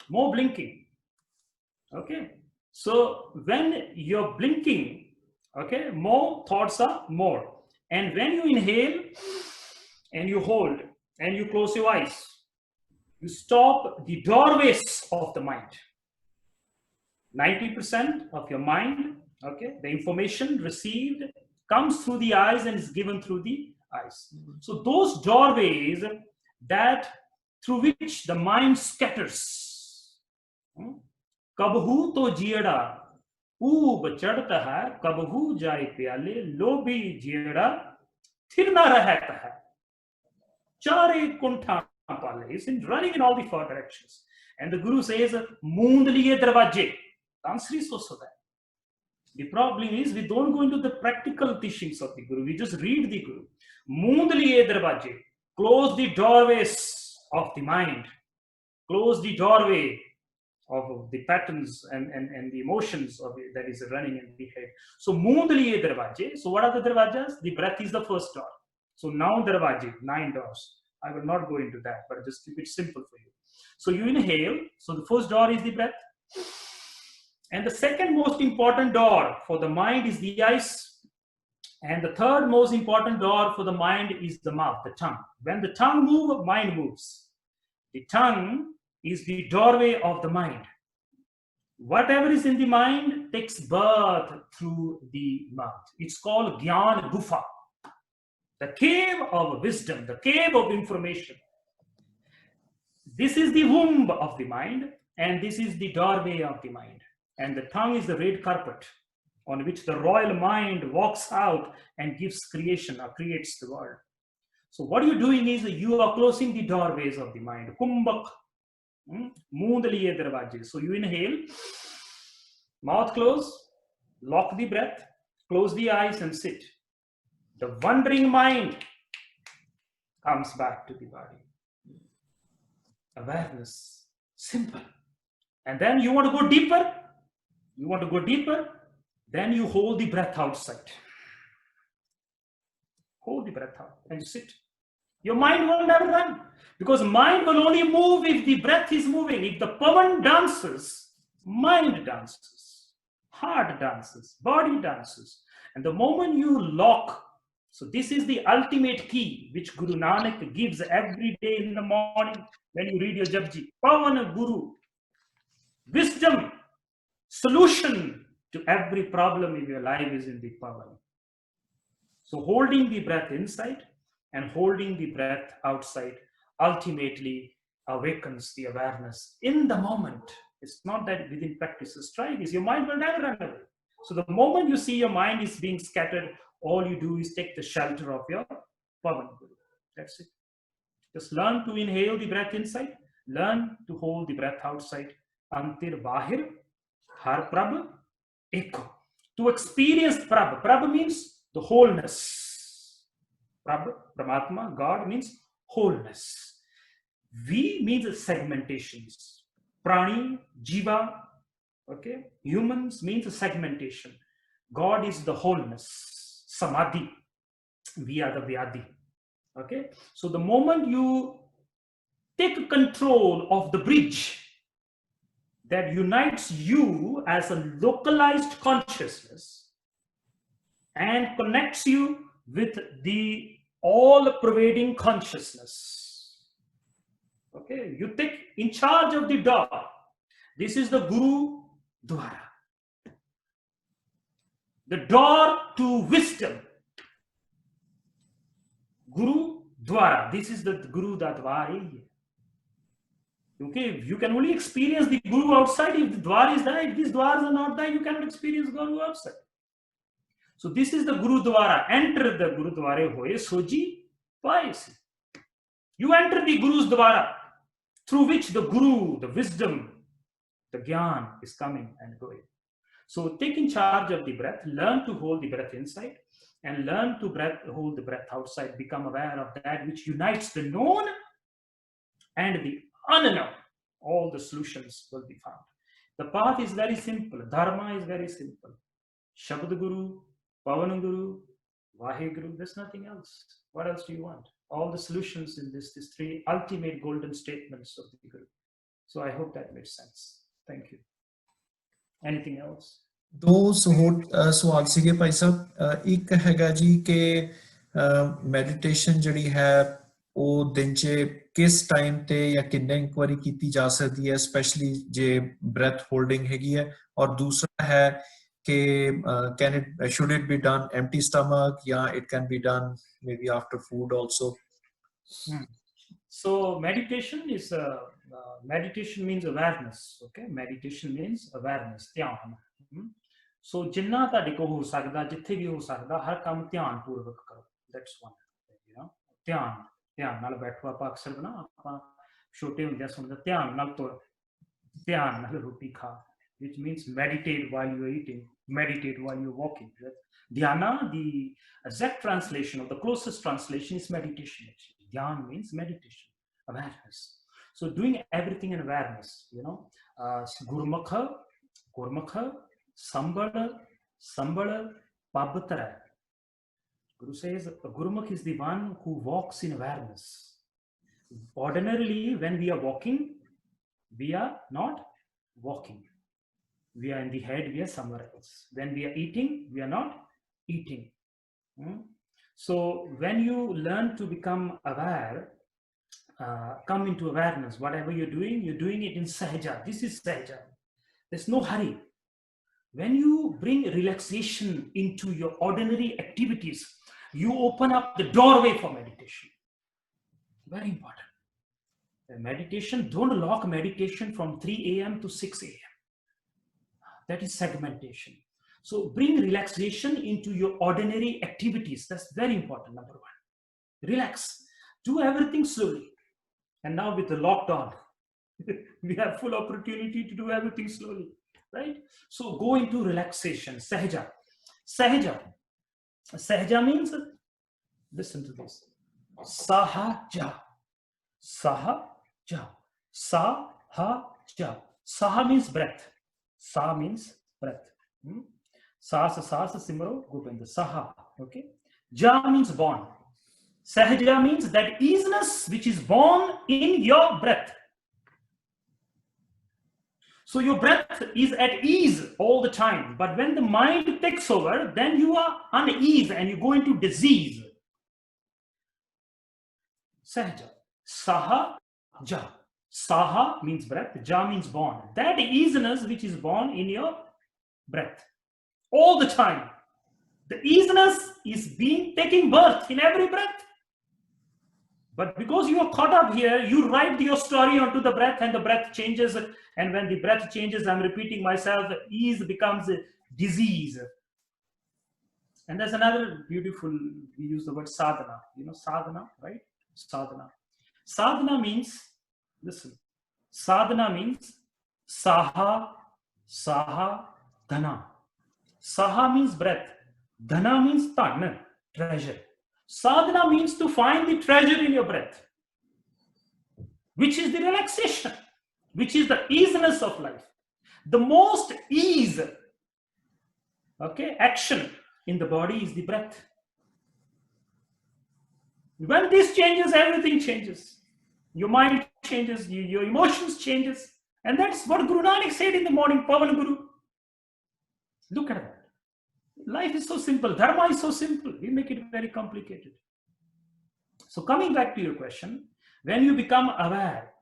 More blinking. Okay. So when you're blinking, okay, more thoughts are more. And when you inhale and you hold and you close your eyes, you stop the doorways of the mind. 90% of your mind, okay, the information received comes through the eyes and is given through the eyes. So those doorways that through which the mind scatters. Kabhu to jieda ऊब चढ़ता है, कबहू जाए प्याले, लोभी जियड़ा थिर ना रहता है, चारे कुंठा पाले. It's in running in all the four directions. And the Guru says, "Moond liye darwaje." The answer is also that. The problem is we don't go into the practical teachings of the Guru. We just read the Guru. Moond liye darwaje. Close the doorways of the mind. Close the doorway of the patterns and the emotions of it that is running in the head. So moond liye darwaje. So what are the darwajas? The breath is the first door. So now darwaje, 9 doors. I will not go into that, but just keep it simple for you. So you inhale. So the first door is the breath. And the second most important door for the mind is the eyes. And the third most important door for the mind is the mouth, the tongue. When the tongue moves, mind moves. The tongue is the doorway of the mind. Whatever is in the mind takes birth through the mouth. It's called Gyan Gufa, the cave of wisdom, the cave of information. This is the womb of the mind, and this is the doorway of the mind. And the tongue is the red carpet on which the royal mind walks out and gives creation or creates the world. So what you're doing is you are closing the doorways of the mind. Kumbhak. Moond liye darwaje. So you inhale, mouth close, lock the breath, close the eyes and sit. The wandering mind comes back to the body. Awareness, simple. And then you want to go deeper. Then you hold the breath outside. Hold the breath out and sit. Your mind will never run, because mind will only move if the breath is moving. If the pavan dances, mind dances, heart dances, body dances. And the moment you lock, so this is the ultimate key which Guru Nanak gives every day in the morning when you read your Japji. Pavan Guru, wisdom, solution to every problem in your life is in the pavan. So holding the breath inside and holding the breath outside ultimately awakens the awareness in the moment. It's not that within practices. Try this. Your mind will never run away. So the moment you see your mind is being scattered, all you do is take the shelter of your pavan Guru. That's it. Just learn to inhale the breath inside. Learn to hold the breath outside. Antir bahir har prabh eko. To experience prabh. Prabh means the wholeness. Prabh, Paramatma, God means wholeness. V means segmentations. Prani, Jiva, okay. Humans means segmentation. God is the wholeness. Samadhi. We are the Vyadi. Okay. So the moment you take control of the bridge that unites you as a localized consciousness and connects you with the all-pervading consciousness. Okay, you take in charge of the door. This is the Guru Dwara. The door to wisdom. Guru Dwara. This is the Guru da Dwar. Okay, you can only experience the Guru outside. If the Dwar is there, if these Dwars are not there, you cannot experience Guru outside. So this is the Guru Dwara. Enter the Guru Dware hoye soji paisi. You enter the Guru's Dwara, through which the Guru, the wisdom, the Gyan is coming and going. So taking charge of the breath, learn to hold the breath inside and learn to hold the breath outside. Become aware of that which unites the known and the unknown. All the solutions will be found. The path is very simple. Dharma is very simple. Shabad Guru, Pavan Guru, Vaheguru, there's nothing else. What else do you want? All the solutions in these three ultimate golden statements of the Guru. So I hope that made sense. Thank you. Anything else? ਦੋ ਸਵਾਲ ਸੀਗੇ ਭਾਈ ਸਾਹਿਬ। ਇੱਕ ਹੈਗਾ ਜੀ ਕਿ meditation ਜਿਹੜੀ ਹੈ ਉਹ ਦਿਨ 'ਚ ਕਿਸ ਟਾਈਮ ਤੇ ਜਾਂ ਕਿੰਨੇ ਵਾਰੀ ਕੀਤੀ ਜਾ ਸਕਦੀ ਹੈ, ਸਪੈਸ਼ਲੀ ਜੇ ਬ੍ਰੈਥ ਹੋਲਡਿੰਗ ਹੈਗੀ ਹੈ, ਔਰ ਦੂਸਰਾ ਹੈ ਕਿ should it be done empty stomach, yeah, it can be done maybe after food also. So meditation means awareness. Okay, meditation means awareness. Dhyan. So जिन्ना ताड़े को हो सकदा, जिथे भी हो सकदा, हर काम ध्यान पूर्वक करो. That's one. You know, ध्यान नाल बैठो। आप अक्सर ना आप छोटे होंदे सुनदे ध्यान नाल तुर, ध्यान नाल रोटी खा, which means meditate while you're eating, meditate while you're walking. Dhyana, the exact translation or the closest translation is meditation. Actually, dhyan means meditation, awareness. So doing everything in awareness. You know, Gurmukha, Sambala, Pabbatara. Guru says a Gurmukh is the one who walks in awareness. Ordinarily, when we are walking, we are not walking. We are in the head, we are somewhere else. When we are eating, we are not eating. So when you learn to become aware, come into awareness, whatever you're doing it in Sahaja. This is Sahaja. There's no hurry. When you bring relaxation into your ordinary activities, you open up the doorway for meditation. Very important. Meditation, don't lock meditation from 3 a.m. to 6 a.m. That is segmentation. So bring relaxation into your ordinary activities. That's very important, number one. Relax. Do everything slowly. And now with the lockdown, we have full opportunity to do everything slowly, right? So go into relaxation, Sahaja. Sahaja means, listen to this. Sahaja. Saha means breath. Sa means breath. Sas simro gobind. Saha. Okay. Ja means born. Sahaja means that easiness which is born in your breath. So your breath is at ease all the time. But when the mind takes over, then you are unease and you go into disease. Sahaja. Saha, ja. Saha means breath, ja means born. That easiness which is born in your breath. All the time. The easiness is taking birth in every breath. But because you are caught up here, you write your story onto the breath and the breath changes. And when the breath changes, I'm repeating myself, ease becomes a disease. And there's another beautiful, we use the word sadhana. You know sadhana, right? Sadhana. Sadhana means, listen, sadhana means saha, dhana. Saha means breath. Dhana means tan, treasure. Sadhana means to find the treasure in your breath, which is the relaxation, which is the easiness of life. The most ease, okay, action in the body is the breath. When this changes, everything changes. Your mind changes, your emotions changes. And that's what Guru Nanak said in the morning, Pavan Guru. Look at that. Life is so simple. Dharma is so simple. We make it very complicated. So coming back to your question, when you become aware,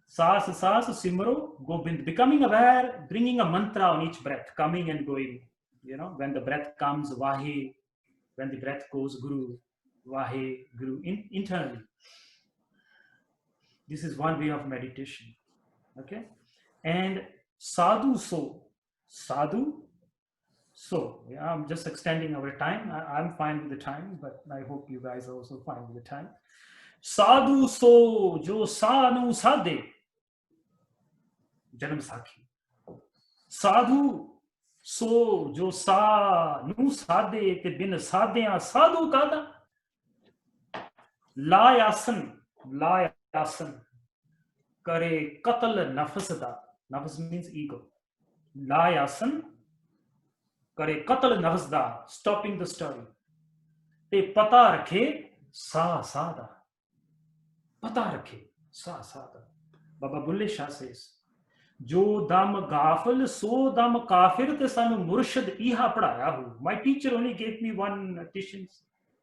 Sas, Simro, Gobind, becoming aware, bringing a mantra on each breath, coming and going. You know, when the breath comes, Vahi, when the breath goes, Guru. Vaheguru internally. This is one way of meditation. Okay, and sadhu so. Yeah, I'm just extending our time. I'm fine with the time, but I hope you guys are also fine with the time. Sadhu so jo sanu sadhe. Janam Sakhi. Sadhu so jo sanu sadhe te bin sadhya sadhu kada. Layasan kare qatl nafs da. Nafs means ego. Layasan kare qatl nafs da, stopping the story. Te pata rakhe sa sada. Pata rakhe sa sada. Baba Bulle Shah says, Jo dam gafil so dam kafir te sanu murshid iha padaya hu. My teacher only gave me one teaching,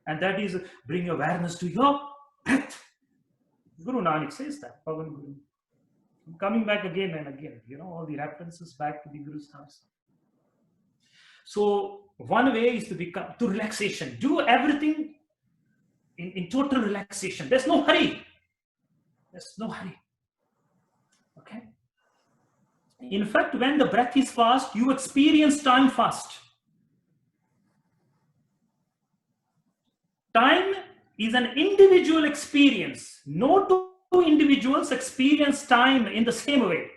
and that is bring awareness to your breath. Guru Nanak says that, Pavan Guru. I'm coming back again and again, all the references back to the Guru's house. So one way is to become to relaxation. Do everything in total relaxation. There's no hurry. Okay. In fact, when the breath is fast, you experience time fast. Time is an individual experience. No two individuals experience time in the same way.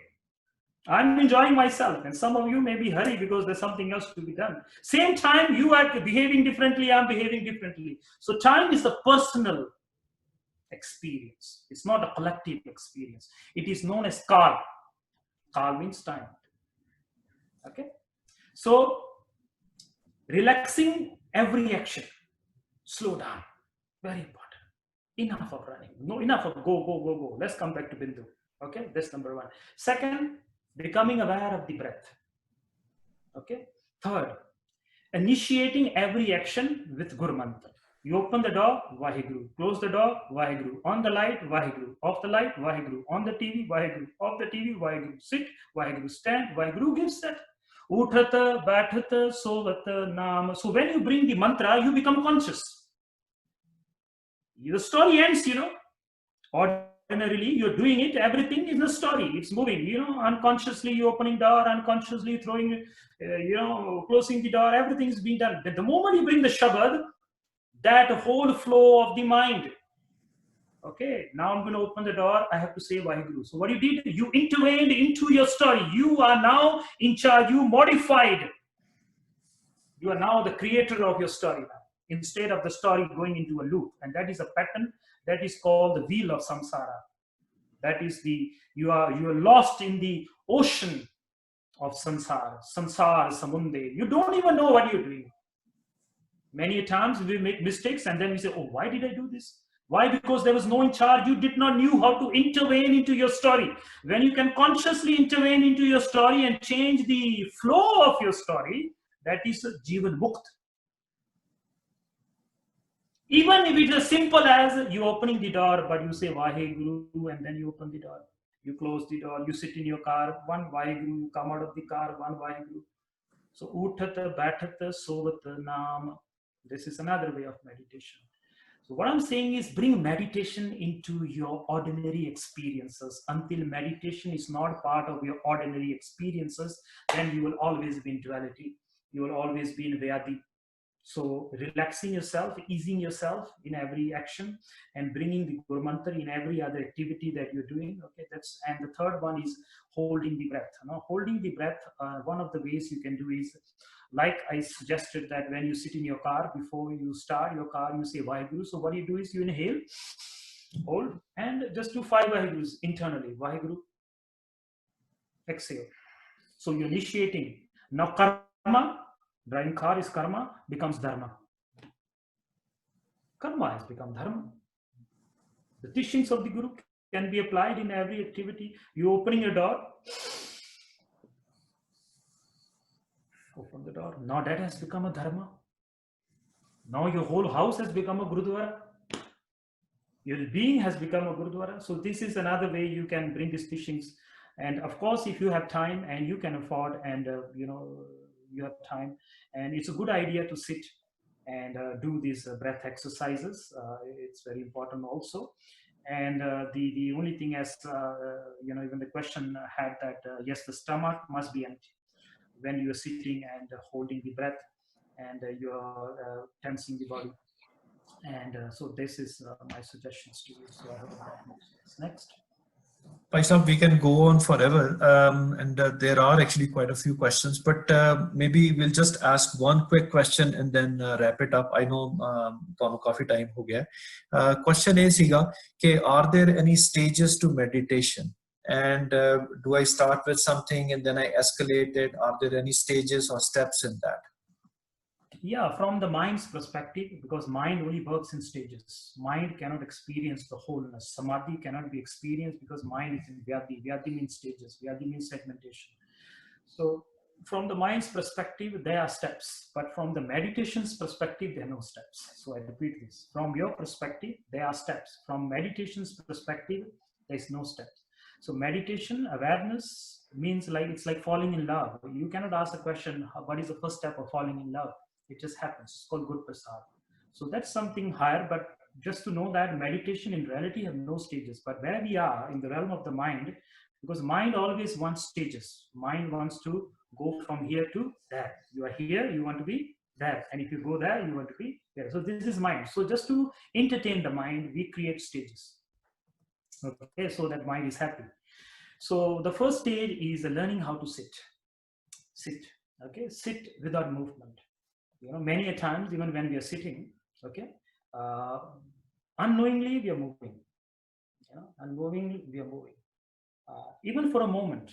I'm enjoying myself, and some of you may be hurry because there's something else to be done. Same time, you are behaving differently, I'm behaving differently. So time is a personal experience. It's not a collective experience. It is known as kal. Kal means time. Okay? So, relaxing every action. Slow down. Very important. Enough of running. No, enough of go. Let's come back to Bindu. Okay? That's number one. Second, becoming aware of the breath. Okay? Third, initiating every action with Guru Mantra. You open the door, Vaheguru. Close the door, Vaheguru. On the light, Vaheguru. Off the light, Vaheguru. On the TV, Vaheguru. Off the TV, Vaheguru. Sit, Vaheguru. Stand, Vaheguru gives that. Uthata, Bathata, Sovata, Nama. So when you bring the mantra, you become conscious. The story ends, Ordinarily, you're doing it, everything is a story. It's moving, unconsciously you're opening door, unconsciously throwing, closing the door, everything is being done. But the moment you bring the Shabad, that whole flow of the mind. Okay, now I'm going to open the door. I have to say Vaheguru. So what you did, you intervened into your story. You are now in charge. You modified. You are now the creator of your story now, instead of the story going into a loop. And that is a pattern that is called the wheel of samsara. That is you are lost in the ocean of samsara samunde. You don't even know what you're doing. Many times we make mistakes and then we say, oh, why did I do this? Why? Because there was no in charge. You did not know how to intervene into your story. When you can consciously intervene into your story and change the flow of your story, that is Jivan Mukt. Even if it's as simple as you opening the door, but you say Vaheguru and then you open the door. You close the door, you sit in your car, one Vaheguru, you come out of the car, one Vaheguru. So Uthata, Bathata, Sovata, Nam. This is another way of meditation. So what I'm saying is bring meditation into your ordinary experiences. Until meditation is not part of your ordinary experiences, then you will always be in duality. You will always be in Vyadi. So relaxing yourself, easing yourself in every action, and bringing the Guru Mantra in every other activity that you're doing. Okay, and the third one is holding the breath. Holding the breath, one of the ways you can do is, like I suggested, that when you sit in your car, before you start your car, you say Vaheguru. So what you do is you inhale, hold, and just do 5 Vahegurus internally. Vaheguru, exhale. So you're initiating. Now karma, driving car is karma, becomes dharma. Karma has become dharma. The teachings of the Guru can be applied in every activity. You opening a door, open the door. Now that has become a dharma. Now your whole house has become a Gurudwara. Your being has become a Gurudwara. So this is another way you can bring these teachings. And of course, if you have time and you can afford, and you have time, and it's a good idea to sit and do these breath exercises. It's very important also. And the only thing, as even the question had that yes, the stomach must be empty when you're sitting and holding the breath, and you're tensing the body. And so this is my suggestions to you. So I hope that makes sense. Next. Vaishnav, we can go on forever, and there are actually quite a few questions, but maybe we'll just ask one quick question and then wrap it up. I know coffee time ho gaya. Question is, are there any stages to meditation? And do I start with something and then I escalate it? Are there any stages or steps in that? Yeah, from the mind's perspective, because mind only works in stages. Mind cannot experience the wholeness. Samadhi cannot be experienced because mind is in Vyadi. Vyadi means stages. Vyadi means segmentation. So from the mind's perspective, there are steps. But from the meditation's perspective, there are no steps. So I repeat this. From your perspective, there are steps. From meditation's perspective, there is no steps. So meditation, awareness means like, it's like falling in love. You cannot ask the question, what is the first step of falling in love? It just happens. It's called Guru Prasad. So that's something higher, but just to know that meditation in reality have no stages. But where we are in the realm of the mind, because mind always wants stages. Mind wants to go from here to there. You are here, you want to be there. And if you go there, you want to be there. So this is mind. So just to entertain the mind, we create stages. Okay, so that mind is happy. So the first stage is learning how to sit. Sit. Okay, sit without movement. Many a times, even when we are sitting, okay, unknowingly we are moving. Unknowingly we are moving. Even for a moment,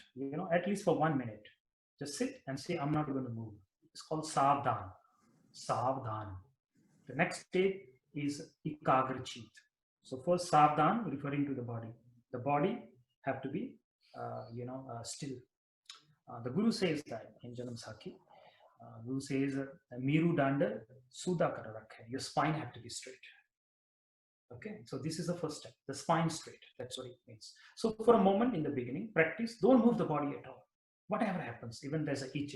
at least for 1 minute, just sit and say, I'm not going to move. It's called Savdhan. Savdhan. The next stage is Ekagrachit. So first Savdhan, referring to the body. The body have to be, still. The Guru says that in Janam Sakhi. Guru says, Miru Danda Sudha Kara Rakhe. Your spine have to be straight. Okay, so this is the first step. The spine straight. That's what it means. So for a moment in the beginning, practice. Don't move the body at all. Whatever happens, even there's a itch.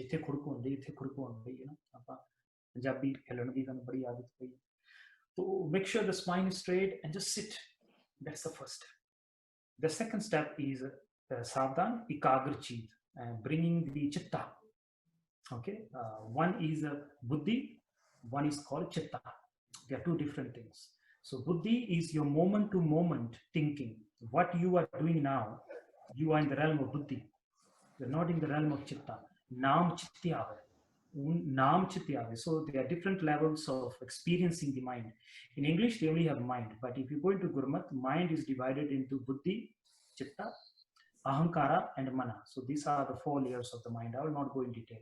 So make sure the spine is straight and just sit. That's the first step. The second step is Savdhan, Ekagrachit, bringing the chitta. Okay, one is buddhi, one is called chitta. They are two different things. So buddhi is your moment-to-moment thinking. What you are doing now, you are in the realm of buddhi. You're not in the realm of chitta. Nam chityave. Nam chityave. So there are different levels of experiencing the mind. In English, they only have mind. But if you go into Gurmat, mind is divided into buddhi, chitta, ahankara, and mana. So these are the 4 layers of the mind. I will not go in detail.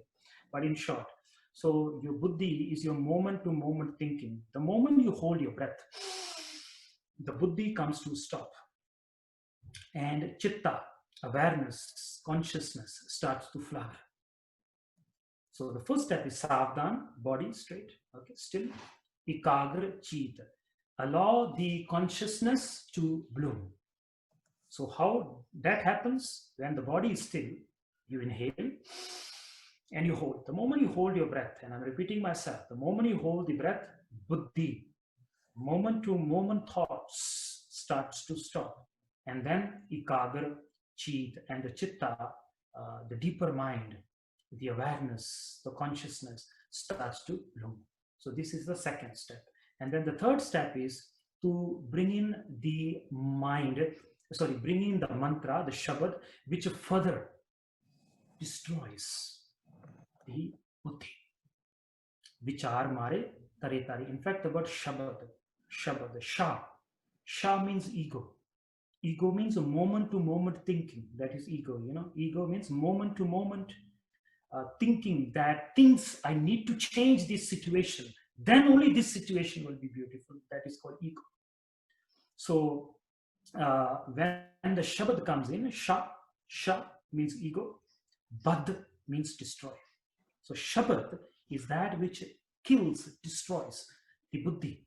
But in short, so your buddhi is your moment-to-moment thinking. The moment you hold your breath, the buddhi comes to stop. And chitta, awareness, consciousness starts to flower. So the first step is Savdhan, body straight, okay, still. Ekagrachit, allow the consciousness to bloom. So how that happens? When the body is still, you inhale and you hold. The moment you hold your breath, and I'm repeating myself, the moment you hold the breath, buddhi, moment-to-moment thoughts starts to stop. And then Ekagrachit, and the chitta, the deeper mind, the awareness, the consciousness starts to bloom. So this is the second step. And then the third step is to bring in the mind, bring in the mantra, the shabad, which further destroys the buddhi. Vichar mare tare tare. In fact, the word shabad, sha means ego. Ego means a moment-to-moment thinking. That is ego, Ego means moment-to-moment thinking that things, I need to change this situation. Then only this situation will be beautiful. That is called ego. So when the shabad comes in, sha means ego, bad means destroy. So shabad is that which kills, destroys the buddhi,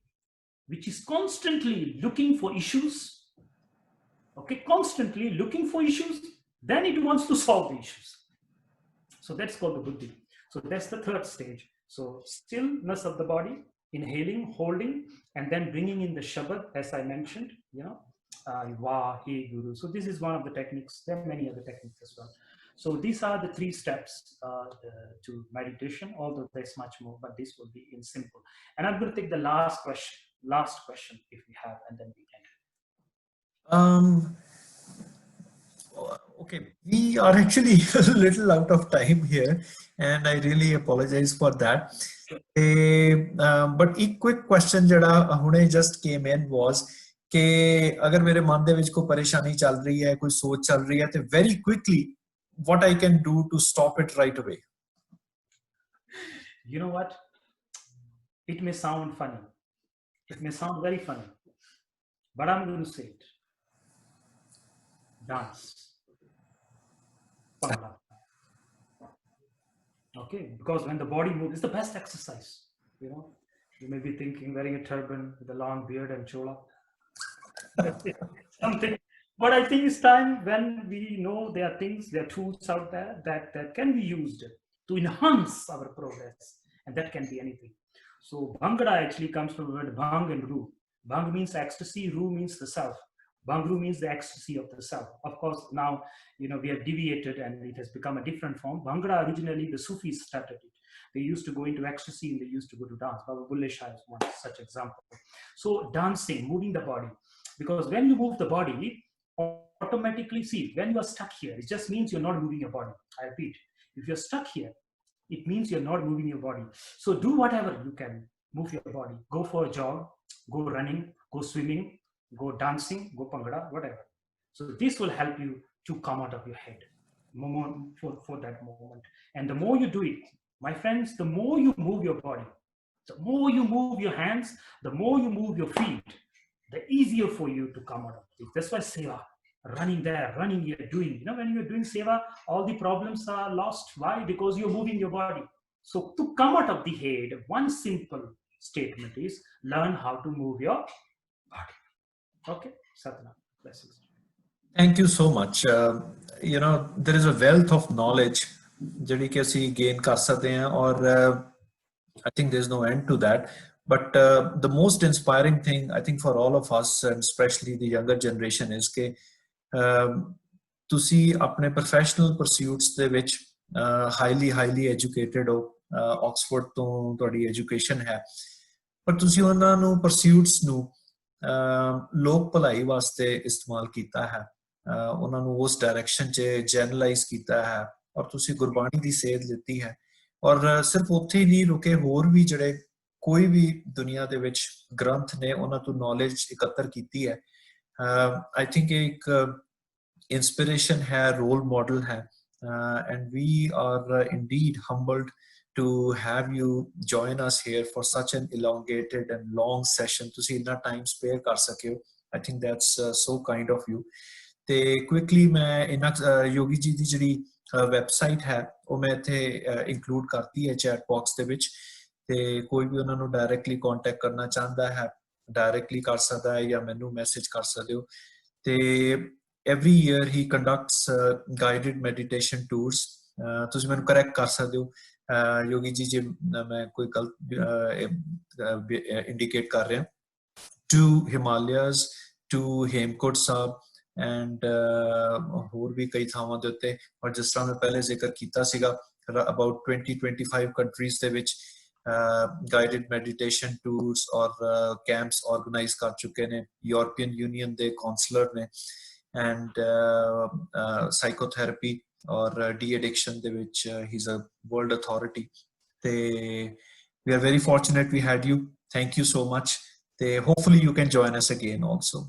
which is constantly looking for issues. Okay, constantly looking for issues, then it wants to solve the issues. So that's called the buddhi. So that's the third stage. So stillness of the body, inhaling, holding, and then bringing in the Shabad, as I mentioned, Wa, He, Guru. So this is one of the techniques. There are many other techniques as well. So these are the 3 steps to meditation, although there's much more, but this will be in simple. And I'm going to take the last question if we have, and then we can. Okay, we are actually a little out of time here, and I really apologize for that. But a quick question jada hune just came in was कि अगर मेरे मन दे विच कोई परेशानी चल रही है, कोई सोच चल रही है, तो very quickly what I can do to stop it right away? You know what? It may sound funny. It may sound very funny, but I'm going to say it. Dance. Okay, because when the body moves, it's the best exercise. You may be thinking wearing a turban with a long beard and chola. Something. But I think it's time when we know there are things, there are tools out there that can be used to enhance our progress. And that can be anything. So Bhangra actually comes from the word Bhang and Ru. Bhang means ecstasy, Ru means the self. Bhangru means the ecstasy of the self. Of course, now, we have deviated and it has become a different form. Bhangra, originally, the Sufis started it. They used to go into ecstasy and they used to go to dance. Baba Bulle Shah is one such example. So dancing, moving the body. Because when you move the body, automatically, see, when you are stuck here, it just means you're not moving your body. I repeat, if you're stuck here, it means you're not moving your body. So do whatever you can, move your body. Go for a jog, go running, go swimming, go dancing, go pangra, whatever. So this will help you to come out of your head for that moment. And the more you do it, my friends, the more you move your body, the more you move your hands, the more you move your feet, the easier for you to come out of it. That's why seva, running there, running here, doing. When you're doing seva, all the problems are lost. Why? Because you're moving your body. So to come out of the head, one simple statement is learn how to move your body. Okay, Satnam, blessings. Thank you so much. There is a wealth of knowledge that we gain kar sakte hain, or I think there's no end to that. But the most inspiring thing, I think, for all of us, and especially the younger generation, is that तुसी अपने professional pursuits ਦੇ ਵਿੱਚ highly educated हो, Oxford ਤੋਂ ਤੁਹਾਡੀ education ਹੈ, ਪਰ ਤੁਸੀਂ ਉਹਨਾਂ ਨੂੰ pursuits ਨੂੰ ਲੋਕ ਭਲਾਈ ਵਾਸਤੇ ਇਸਤੇਮਾਲ ਕੀਤਾ ਹੈ, ਉਹਨਾਂ ਨੂੰ ਉਸ ਡਾਇਰੈਕਸ਼ਨ 'ਚ ਜਨਰਲਾਈਜ਼ ਕੀਤਾ ਹੈ, ਔਰ ਤੁਸੀਂ ਗੁਰਬਾਣੀ ਦੀ ਸੇਧ ਲਿੱਤੀ ਹੈ, ਔਰ ਸਿਰਫ ਉੱਥੇ ਹੀ ਨਹੀਂ ਰੁਕੇ, ਹੋਰ ਵੀ ਜਿਹੜੇ ਕੋਈ ਵੀ ਦੁਨੀਆ ਦੇ ਵਿੱਚ ਗ੍ਰੰਥ ਨੇ ਉਹਨਾਂ ਤੋਂ ਨੌਲੇਜ ਇਕੱਤਰ ਕੀਤੀ ਹੈ. ਆਈ ਥਿੰਕ ਇੱਕ inspiration hai, role model hai, and we are indeed humbled to have you join us here for such an elongated and long session. Tusi inna time spare kar sake ho. I think that's so kind of you. Te quickly main yogi ji di jehdi website hai oh main ithe include karti hai chat box de vich, te koi bhi ਉਹਨਾਂ ਨੂੰ directly contact ਕਰਨਾ ਚਾਹੁੰਦਾ ਹੈ directly ਕਰ ਸਕਦਾ ਹੈ ਜਾਂ ਮੈਨੂੰ message ਕਰ ਸਕਦੇ ਹੋ. ਤੇ every year he conducts guided meditation tours. ਤੁਸੀਂ ਮੈਨੂੰ correct ਕਰ ਸਕਦੇ ਹੋ ਯੋਗੀ ਜੀ ਜੇ ਮੈਂ ਕੋਈ ਗਲਤ indicate ਕਰ ਰਿਹਾ, to Himalayas, to Hemkot Sahib, and ਹੋਰ ਵੀ ਕਈ ਥਾਵਾਂ ਦੇ ਉੱਤੇ. ਔਰ ਜਿਸ ਤਰ੍ਹਾਂ ਮੈਂ ਪਹਿਲੇ ਜ਼ਿਕਰ ਕੀਤਾ ਸੀਗਾ, about 20-25 countries ਦੇ ਵਿੱਚ guided meditation tours or camps organize ਕਰ ਚੁੱਕੇ ਨੇ. European Union ਦੇ consular ਨੇ, and psychotherapy or de-addiction de vich he's a world authority. We are very fortunate we had you. Thank you so much. Hopefully you can join us again also.